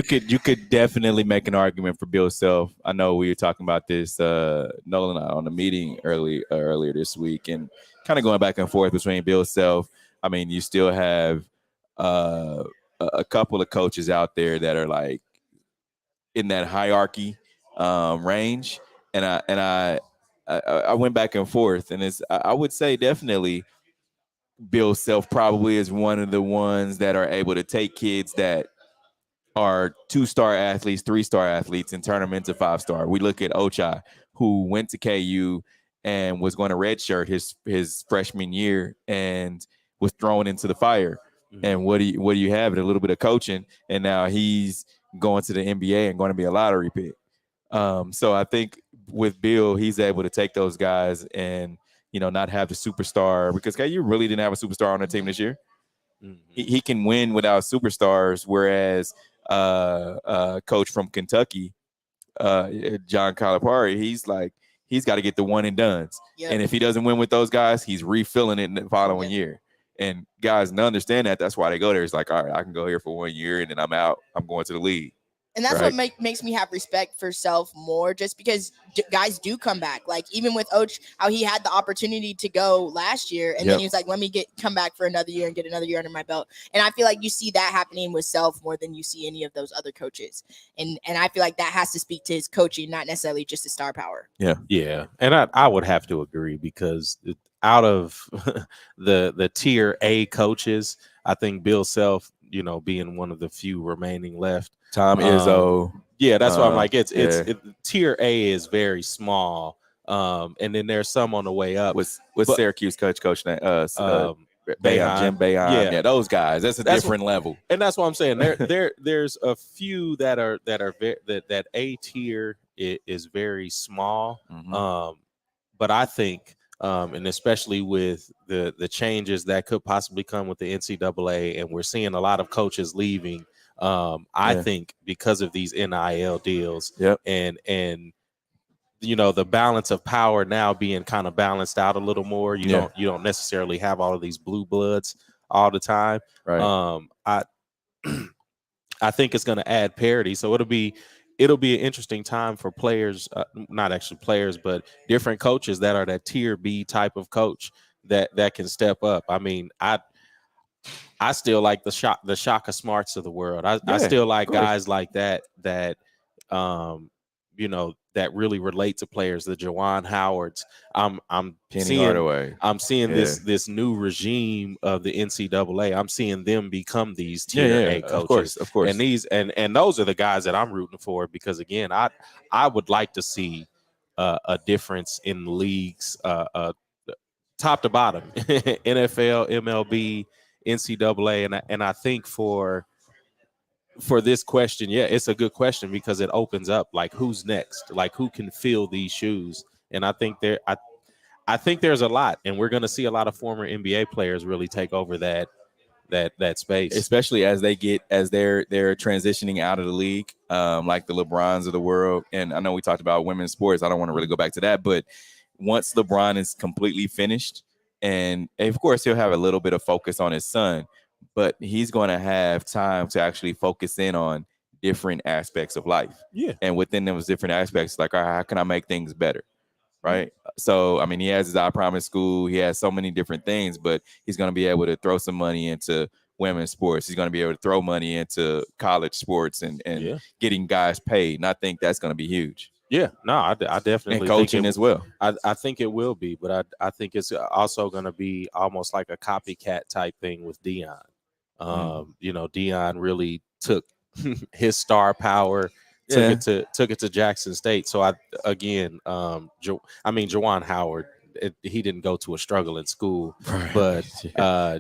Speaker 5: could definitely make an argument for Bill Self. I know we were talking about this, Nolan and I, on the meeting earlier this week, and kind of going back and forth between Bill Self. I mean, you still have a couple of coaches out there that are like in that hierarchy range. And I went back and forth, and I would say definitely Bill Self probably is one of the ones that are able to take kids that are 2-star athletes, 3-star athletes, and turn them into 5-star. We look at Ochai, who went to KU and was going to redshirt his freshman year and was thrown into the fire. And what do you have? A little bit of coaching, and now he's going to the NBA and going to be a lottery pick. So I think with Bill, he's able to take those guys and, not have the superstar, because KU really didn't have a superstar on the team this year. He can win without superstars, whereas coach from Kentucky, John Calipari, he's got to get the one and dones. And if he doesn't win with those guys, he's refilling it in the following year. And guys understand that. That's why they go there. It's like, all right, I can go here for 1 year and then I'm out. I'm going to the league.
Speaker 7: And that's what makes me have respect for Self more, just because guys do come back. Like, even with Och, how he had the opportunity to go last year, and then he was like, let me come back for another year and get another year under my belt. And I feel like you see that happening with Self more than you see any of those other coaches. And I feel like that has to speak to his coaching, not necessarily just his star power.
Speaker 6: Yeah. And I would have to agree, because out of the tier A coaches, I think Bill Self, being one of the few remaining left.
Speaker 5: Tom Izzo.
Speaker 6: That's why I'm like, it's tier A is very small. And then there's some on the way up.
Speaker 5: With Syracuse coach Jim Boeheim. Yeah, those guys. That's different level.
Speaker 6: And that's what I'm saying. There's a few that A tier is very small. But I think, and especially with the changes that could possibly come with the NCAA, and we're seeing a lot of coaches leaving. I think because of these NIL deals and the balance of power now being kind of balanced out a little more, you don't necessarily have all of these blue bloods all the time. I think it's going to add parity. So it'll be an interesting time for players, not actually players, but different coaches that are that tier B type of coach that can step up. I mean, I still like the Shaka Smarts of the world. I still like guys like that that really relate to players. The Juwan Howards. I'm seeing this new regime of the NCAA. I'm seeing them become these tier A coaches.
Speaker 5: Of course.
Speaker 6: And and those are the guys that I'm rooting for, because again, I would like to see a difference in leagues, top to bottom, NFL, MLB, NCAA, and I think for this question, it's a good question, because it opens up like, who's next, like who can fill these shoes. And I think there's a lot, and we're going to see a lot of former NBA players really take over that that space,
Speaker 5: especially as they're transitioning out of the league, like the LeBrons of the world. And I know we talked about women's sports. I don't want to really go back to that, but once LeBron is completely finished, and of course he'll have a little bit of focus on his son, but he's going to have time to actually focus in on different aspects of life.
Speaker 6: Yeah.
Speaker 5: And within those different aspects, like, all right, how can I make things better? Right. So, I mean, he has his I Promise school. He has so many different things, but he's going to be able to throw some money into women's sports. He's going to be able to throw money into college sports and getting guys paid. And I think that's going to be huge.
Speaker 6: Yeah, no, I definitely
Speaker 5: and coaching
Speaker 6: think
Speaker 5: as well.
Speaker 6: I think it will be, but I think it's also going to be almost like a copycat type thing with Deion. You know, Deion really took his star power, took it to Jackson State. So Juwan Howard, he didn't go to a struggling school, but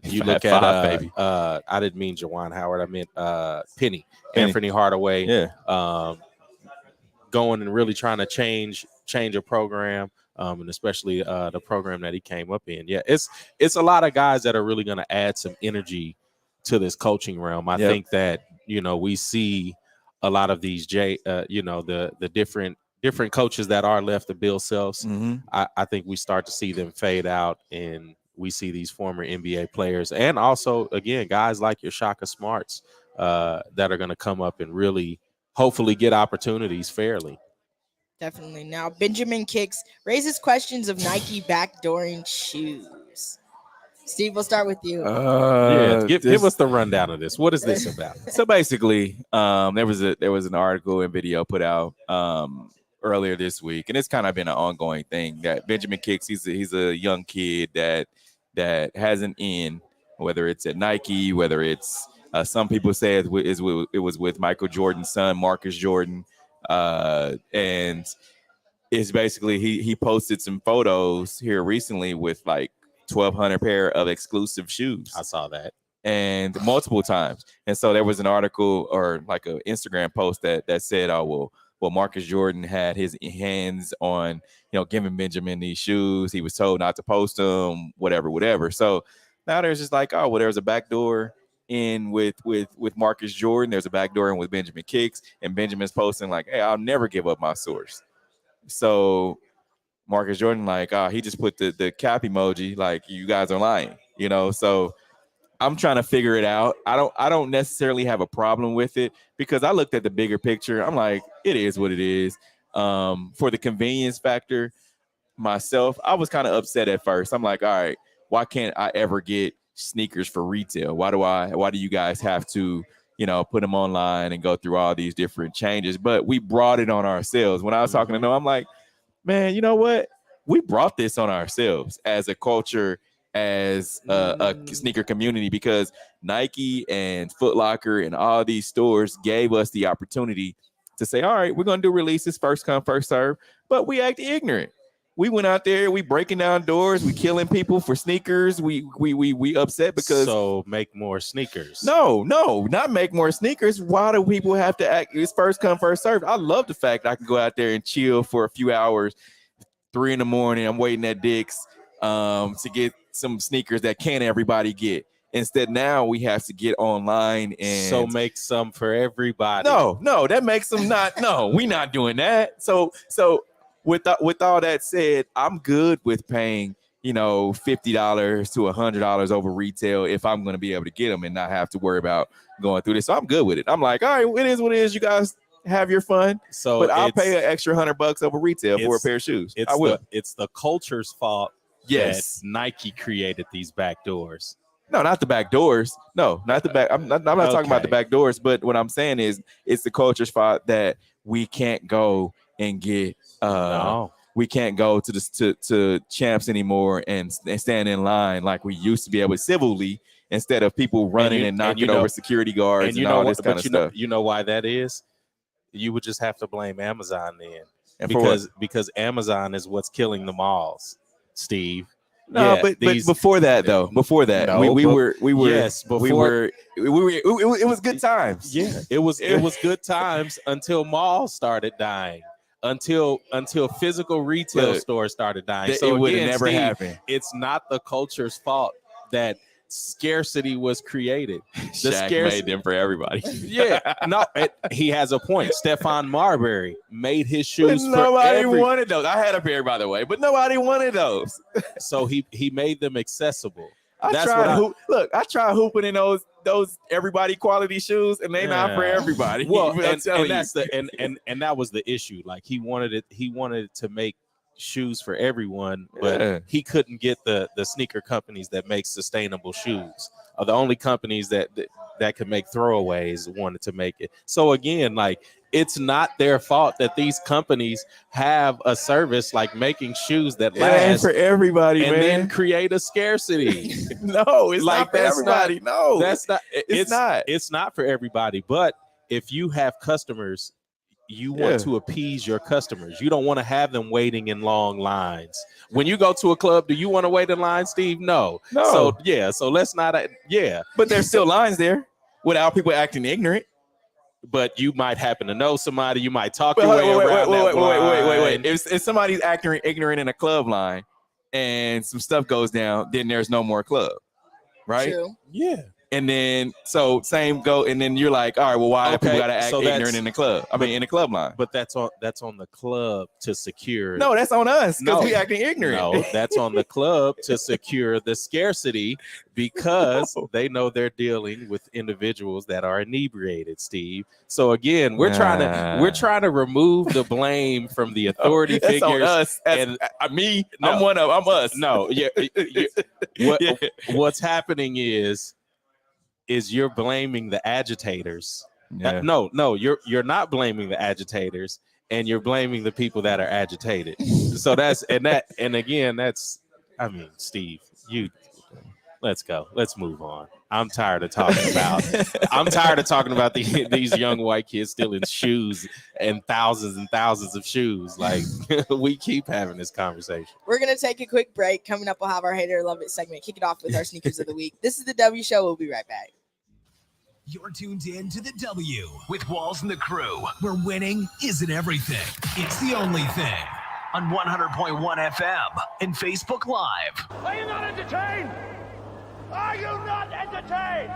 Speaker 6: you look at baby. I didn't mean Juwan Howard. I meant Penny. Anthony Hardaway.
Speaker 5: Yeah.
Speaker 6: Going and really trying to change a program, and especially the program that he came up in. Yeah, it's a lot of guys that are really going to add some energy to this coaching realm. I think that, you know, we see a lot of these the different coaches that are left to Bill Self's. I think we start to see them fade out, and we see these former NBA players, and also again guys like your Shaka Smarts that are going to come up and really hopefully get opportunities fairly.
Speaker 7: Definitely. Now, Benjamin Kickz raises questions of Nike backdooring shoes. Steve, we'll start with you.
Speaker 6: Give us the rundown of this. What is this about?
Speaker 5: So basically, there was an article and video put out earlier this week, and it's kind of been an ongoing thing that Benjamin Kickz, he's a young kid that has an in, whether it's at Nike, whether it's some people say it was with Michael Jordan's son, Marcus Jordan. And it's basically he posted some photos here recently with like 1,200 pair of exclusive shoes.
Speaker 6: I saw that.
Speaker 5: And multiple times. And so there was an article or like an Instagram post that said, oh, well, Marcus Jordan had his hands on, giving Benjamin these shoes. He was told not to post them, whatever. So now there's just like, oh, well, there's a backdoor in with Marcus Jordan. There's a backdoor in with Benjamin Kickz, and Benjamin's posting like, hey, I'll never give up my source. So Marcus Jordan, like, he just put the cap emoji, like, you guys are lying, so I'm trying to figure it out. I don't necessarily have a problem with it because I looked at the bigger picture. I'm like, it is what it is. For the convenience factor myself, I was kind of upset at first. I'm like, all right, why can't I ever get sneakers for retail? Why do you guys have to, put them online and go through all these different changes? But we brought it on ourselves. When I was talking to Noah, I'm like, man, you know what? We brought this on ourselves as a culture, as a sneaker community, because Nike and Foot Locker and all these stores gave us the opportunity to say, all right, we're going to do releases first come, first serve, but we act ignorant. We went out there, we breaking down doors, we killing people for sneakers. We upset because
Speaker 6: make more sneakers.
Speaker 5: No, not make more sneakers. Why do people have to act? It's first come, first served. I love the fact I can go out there and chill for a few hours, 3 a.m. I'm waiting at Dick's to get some sneakers that can't everybody get. Instead, now we have to get online and
Speaker 6: make some for everybody.
Speaker 5: No, that makes them not. No, we're not doing that. So. With all that said, I'm good with paying, $50 to $100 over retail if I'm going to be able to get them and not have to worry about going through this. So I'm good with it. I'm like, all right, it is what it is. You guys have your fun. But I'll pay an extra $100 over retail for a pair of shoes. I will.
Speaker 6: It's the culture's fault.
Speaker 5: Yes,
Speaker 6: that Nike created these back doors.
Speaker 5: No, not the back doors. No, not the back. I'm not talking about the back doors. But what I'm saying is, it's the culture's fault that we can't go and get. We can't go to champs anymore and stand in line like we used to be able to civilly, instead of people running and knocking over security guards and all this kind of stuff.
Speaker 6: You know why that is? You would just have to blame Amazon then, because Amazon is what's killing the malls, Steve.
Speaker 5: No, but before that, it was good times.
Speaker 6: Yeah, it was good times until malls started dying. Until physical retail stores started dying.
Speaker 5: So it would have never happened.
Speaker 6: It's not the culture's fault that scarcity was created. The
Speaker 5: Shaq made them for everybody.
Speaker 6: Yeah, no, he has a point. Stephon Marbury made his shoes
Speaker 5: But nobody
Speaker 6: for
Speaker 5: wanted those. I had a pair, by the way, but nobody wanted those.
Speaker 6: So he made them accessible.
Speaker 5: I tried hooping in those everybody quality shoes, and they not for everybody.
Speaker 6: Well,
Speaker 5: I'm telling
Speaker 6: and that was the issue. Like he wanted to make shoes for everyone, but he couldn't get the sneaker companies that make sustainable shoes. Are the only companies that could make throwaways wanted to make it. So again, like, it's not their fault that these companies have a service like making shoes that last
Speaker 5: for everybody,
Speaker 6: and
Speaker 5: man.
Speaker 6: then create a scarcity.
Speaker 5: No, it's
Speaker 6: Like,
Speaker 5: not for
Speaker 6: that's
Speaker 5: everybody. No,
Speaker 6: That's not.
Speaker 5: It's not.
Speaker 6: It's not for everybody. But if you have customers, you want to appease your customers. You don't want to have them waiting in long lines. When you go to a club, do you want to wait in line, Steve? No.
Speaker 5: No.
Speaker 6: So let's not.
Speaker 5: But there's still lines there without people acting ignorant.
Speaker 6: But you might happen to know somebody. You might talk
Speaker 5: But
Speaker 6: your way around that
Speaker 5: wait. If somebody's acting ignorant in a club line and some stuff goes down, then there's no more club, right?
Speaker 7: True.
Speaker 6: Yeah.
Speaker 5: And then same go, and then you're like, all right, well, why do people gotta act ignorant in the club? In the club line.
Speaker 6: But that's on the club to secure.
Speaker 5: No, that's on us because we acting ignorant.
Speaker 6: No, that's on the club to secure the scarcity because they know they're dealing with individuals that are inebriated, Steve. So again, we're trying to remove the blame from the authority
Speaker 5: That's
Speaker 6: figures.
Speaker 5: on us.
Speaker 6: And
Speaker 5: me,
Speaker 6: no,
Speaker 5: I'm us.
Speaker 6: No, what's happening is you're blaming the agitators.
Speaker 5: Yeah.
Speaker 6: No, you're not blaming the agitators, and you're blaming the people that are agitated. So Steve, let's go. Let's move on. I'm tired of talking about these young white kids stealing shoes and thousands of shoes. Like, we keep having this conversation.
Speaker 7: We're going to take a quick break. Coming up, we'll have our Hater Love It segment. Kick it off with our sneakers of the week. This is the W Show. We'll be right back.
Speaker 4: You're tuned in to the W with Walls and the Crew, where winning isn't everything. It's the only thing. On 100.1 FM and Facebook Live.
Speaker 8: Are you not entertained? Are you not entertained?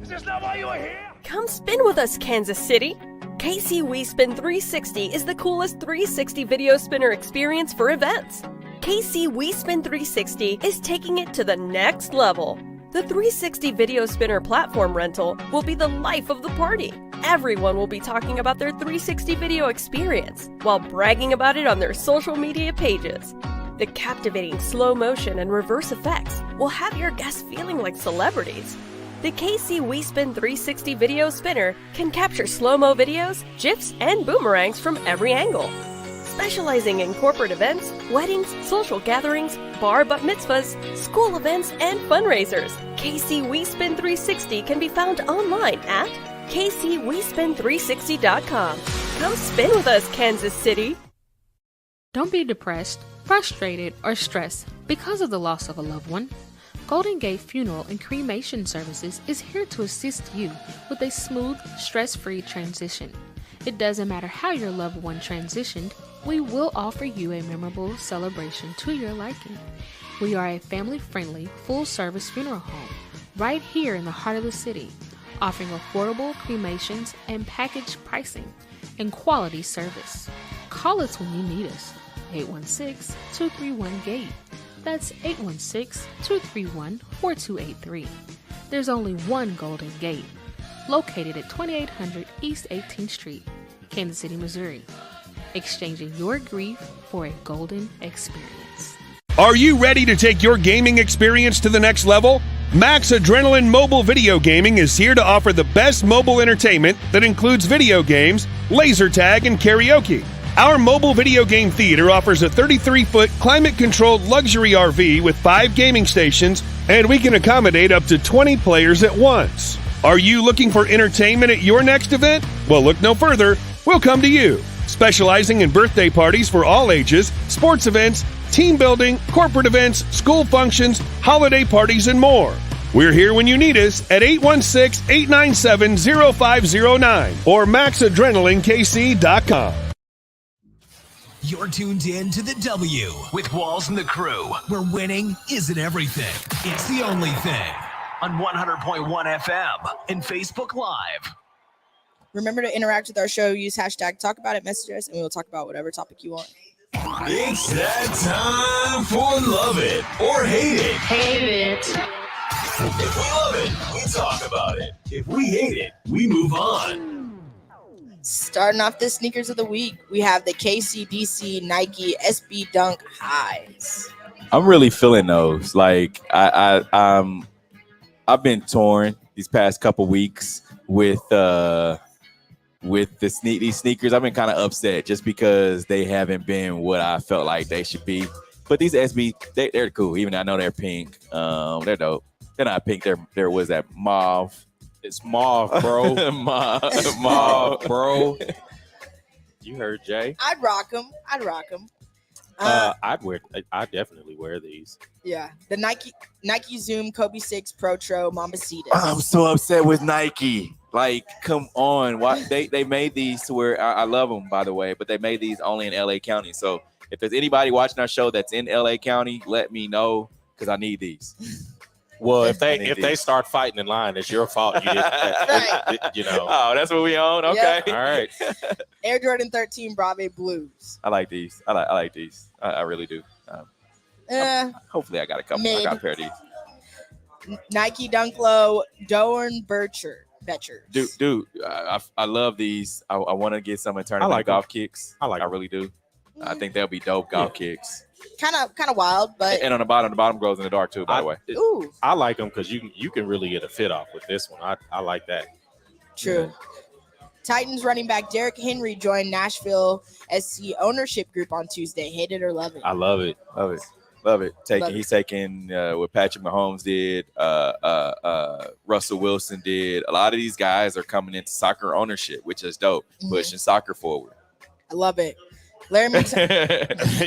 Speaker 8: Is this not why you are here?
Speaker 9: Come spin with us, Kansas City. KC We Spin 360 is the coolest 360 video spinner experience for events. KC We Spin 360 is taking it to the next level. The 360 video spinner platform rental will be the life of the party. Everyone will be talking about their 360 video experience while bragging about it on their social media pages. The captivating slow motion and reverse effects will have your guests feeling like celebrities. The KC We Spin 360 video spinner can capture slow-mo videos, GIFs, and boomerangs from every angle. Specializing in corporate events, weddings, social gatherings, bar bat mitzvahs, school events, and fundraisers, KC We Spin 360 can be found online at kcwespin360.com. Come spin with us, Kansas City.
Speaker 10: Don't be depressed, frustrated, or stressed because of the loss of a loved one. Golden Gate Funeral and Cremation Services is here to assist you with a smooth, stress-free transition. It doesn't matter how your loved one transitioned, we will offer you a memorable celebration to your liking. We are a family-friendly, full-service funeral home right here in the heart of the city, offering affordable cremations and package pricing and quality service. Call us when you need us. 816-231-GATE. That's 816-231-4283. There's only one Golden Gate, located at 2800 East 18th Street, Kansas City, Missouri. Exchanging your grief for a golden experience.
Speaker 11: Are you ready to take your gaming experience to the next level? Max Adrenaline Mobile Video Gaming is here to offer the best mobile entertainment that includes video games, laser tag, and karaoke. Our mobile video game theater offers a 33-foot climate-controlled luxury RV with 5 gaming stations, and we can accommodate up to 20 players at once. Are you looking for entertainment at your next event? Well, look no further. We'll come to you. Specializing in birthday parties for all ages, sports events, team building, corporate events, school functions, holiday parties, and more. We're here when you need us at 816-897-0509 or maxadrenalinekc.com.
Speaker 4: You're tuned in to the W with Walls and the Crew, where winning isn't everything. It's the only thing. on 100.1 FM and Facebook Live.
Speaker 7: Remember to interact with our show. Use hashtag talk about it, message us, and we will talk about whatever topic you want.
Speaker 4: It's that time for Love It or Hate It.
Speaker 9: Hate it.
Speaker 4: If we love it, we talk about it. If we hate it, we move on.
Speaker 7: Starting off this sneakers of the week, we have the KCDC Nike SB Dunk Highs.
Speaker 5: I'm really feeling those. Like I've been torn these past couple weeks with these sneakers. I've been kind of upset just because they haven't been what I felt like they should be. But these SB, they're cool. Even though I know they're pink. They're dope. They're not pink. They're was that mauve?
Speaker 6: It's mauve, bro.
Speaker 5: mauve, bro.
Speaker 6: You heard Jay.
Speaker 7: I'd rock them.
Speaker 6: I'd definitely wear these.
Speaker 7: Yeah, the Nike Zoom Kobe 6 Protro Mambacitas.
Speaker 5: I'm so upset with Nike. Like, come on. Why they made these to where I love them, by the way, but they made these only in LA County. So if there's anybody watching our show that's in LA County, let me know because I need these.
Speaker 6: Well, if they start fighting in line, it's your fault. You didn't, you know.
Speaker 5: Oh, that's what we own. Okay,
Speaker 6: yep. All right.
Speaker 7: Air Jordan 13 Brave Blues.
Speaker 5: I like these. I like these. I really do. Hopefully, I got a couple. I got a pair of these.
Speaker 7: Nike Dunk Low Dorn Betchers.
Speaker 5: Dude, I love these. I want to get some and turn them into golf kicks. I really do. I think they'll be dope golf kicks.
Speaker 7: Kind of wild, but
Speaker 5: and on the bottom glows in the dark too. By the way,
Speaker 7: ooh,
Speaker 6: I like them because you can really get a fit off with this one. I like that.
Speaker 7: True. Yeah. Titans running back Derrick Henry joined Nashville SC ownership group on Tuesday. Hate it or love it?
Speaker 6: I love it.
Speaker 5: Love it. He's taking what Patrick Mahomes did, Russell Wilson did. A lot of these guys are coming into soccer ownership, which is dope, pushing soccer forward.
Speaker 7: I love it. Larry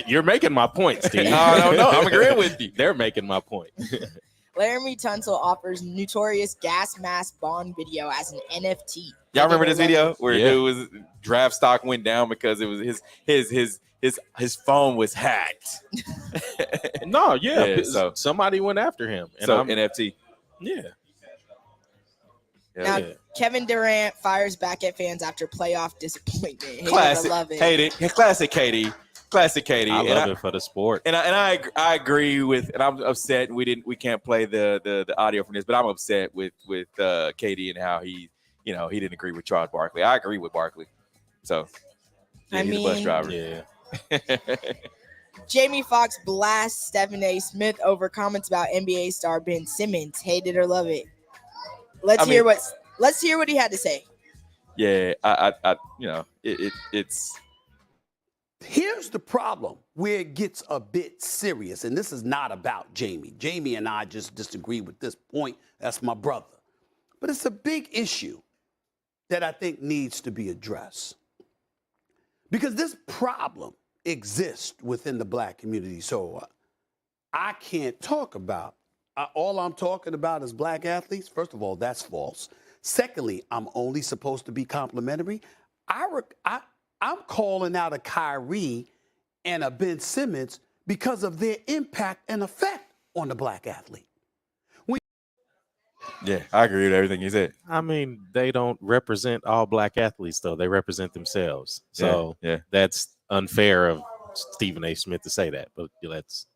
Speaker 6: You're making my point, Steve.
Speaker 5: No, I'm agreeing with you.
Speaker 6: They're making my point.
Speaker 7: Laramie Tunsil offers notorious gas mask bond video as an NFT.
Speaker 5: Y'all remember this video where it was draft stock went down because it was his phone was hacked?
Speaker 6: No, so somebody went after him. And
Speaker 5: so NFT.
Speaker 6: Yeah.
Speaker 7: Now, Kevin Durant fires back at fans after playoff disappointment.
Speaker 5: Classic.
Speaker 7: I love it.
Speaker 5: Hate it. Classic KD.
Speaker 6: I love it for the sport.
Speaker 5: And I agree with, and I'm upset we can't play the audio from this, but I'm upset with KD and how he didn't agree with Charles Barkley. I agree with Barkley. So he's a bus driver.
Speaker 6: Yeah.
Speaker 7: Jamie Foxx blasts Stephen A. Smith over comments about NBA star Ben Simmons. Hate it or love it. Let's hear what he had to say.
Speaker 5: Yeah, it's.
Speaker 12: Here's the problem where it gets a bit serious, and this is not about Jamie. Jamie and I just disagree with this point. That's my brother. But it's a big issue that I think needs to be addressed. Because this problem exists within the black community. So I can't talk about, all I'm talking about is black athletes. First of all, that's false. Secondly, I'm only supposed to be complimentary. I'm calling out a Kyrie and a Ben Simmons because of their impact and effect on the black athlete.
Speaker 5: Yeah, I agree with everything you said.
Speaker 6: I mean, they don't represent all black athletes, though. They represent themselves. So that's unfair of Stephen A. Smith to say that. But let's.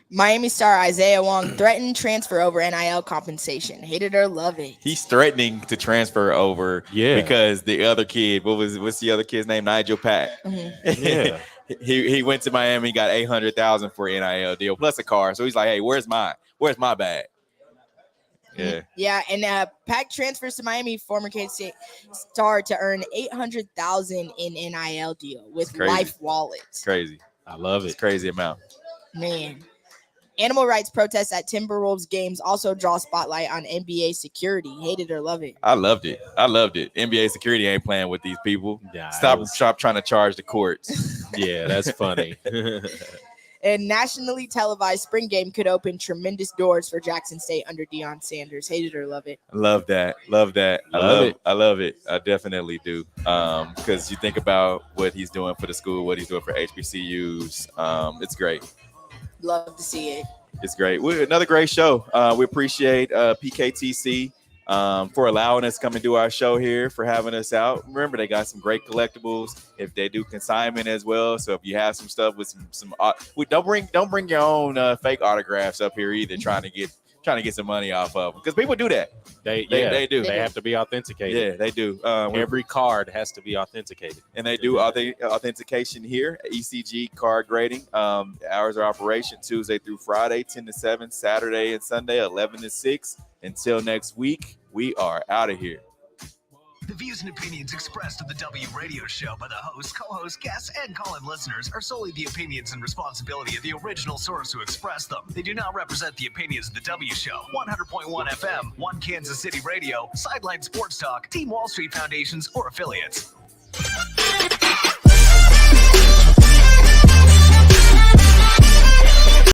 Speaker 7: Miami star Isaiah Wong threatened transfer over NIL compensation. Hate it or love it.
Speaker 5: He's threatening to transfer over because the other kid, what's the other kid's name? Nigel Pack.
Speaker 7: Mm-hmm.
Speaker 6: Yeah.
Speaker 5: he went to Miami, got $800,000 for an NIL deal plus a car. So he's like, hey, where's my bag? Yeah.
Speaker 7: Yeah, and Pack transfers to Miami, former KC star, to earn $800,000 in NIL deal with Life Wallet.
Speaker 5: It's crazy.
Speaker 6: I love it.
Speaker 5: It's crazy amount.
Speaker 7: Man. Animal rights protests at Timberwolves games also draw spotlight on NBA security. Hate it or love it.
Speaker 5: I loved it. NBA security ain't playing with these people.
Speaker 6: Yeah,
Speaker 5: Stop trying to charge the courts.
Speaker 6: Yeah, that's funny.
Speaker 7: And nationally televised spring game could open tremendous doors for Jackson State under Deion Sanders. Hate it or love it.
Speaker 5: Love that. I love it. I definitely do. Because you think about what he's doing for the school, what he's doing for HBCUs. It's great.
Speaker 7: Love to see it.
Speaker 5: It's great. Another great show. We appreciate PKTC for allowing us to come and do our show here, for having us out. Remember, they got some great collectibles. If they do consignment as well, so if you have some stuff with some don't bring your own fake autographs up here either. Trying to get some money off of them, because people do that.
Speaker 6: They do. They have to be authenticated.
Speaker 5: Yeah, they do.
Speaker 6: Every card has to be authenticated,
Speaker 5: and they do authentication here at ECG Card Grading. Hours of operation Tuesday through Friday, 10 to 7, Saturday and Sunday, 11 to 6. Until next week, we are out of here.
Speaker 4: The views and opinions expressed on the W Radio Show by the host, co-host, guests, and call-in listeners are solely the opinions and responsibility of the original source who expressed them. They do not represent the opinions of the W Show, 100.1 FM, One Kansas City Radio, Sideline Sports Talk, Team Wall Street Foundations, or affiliates.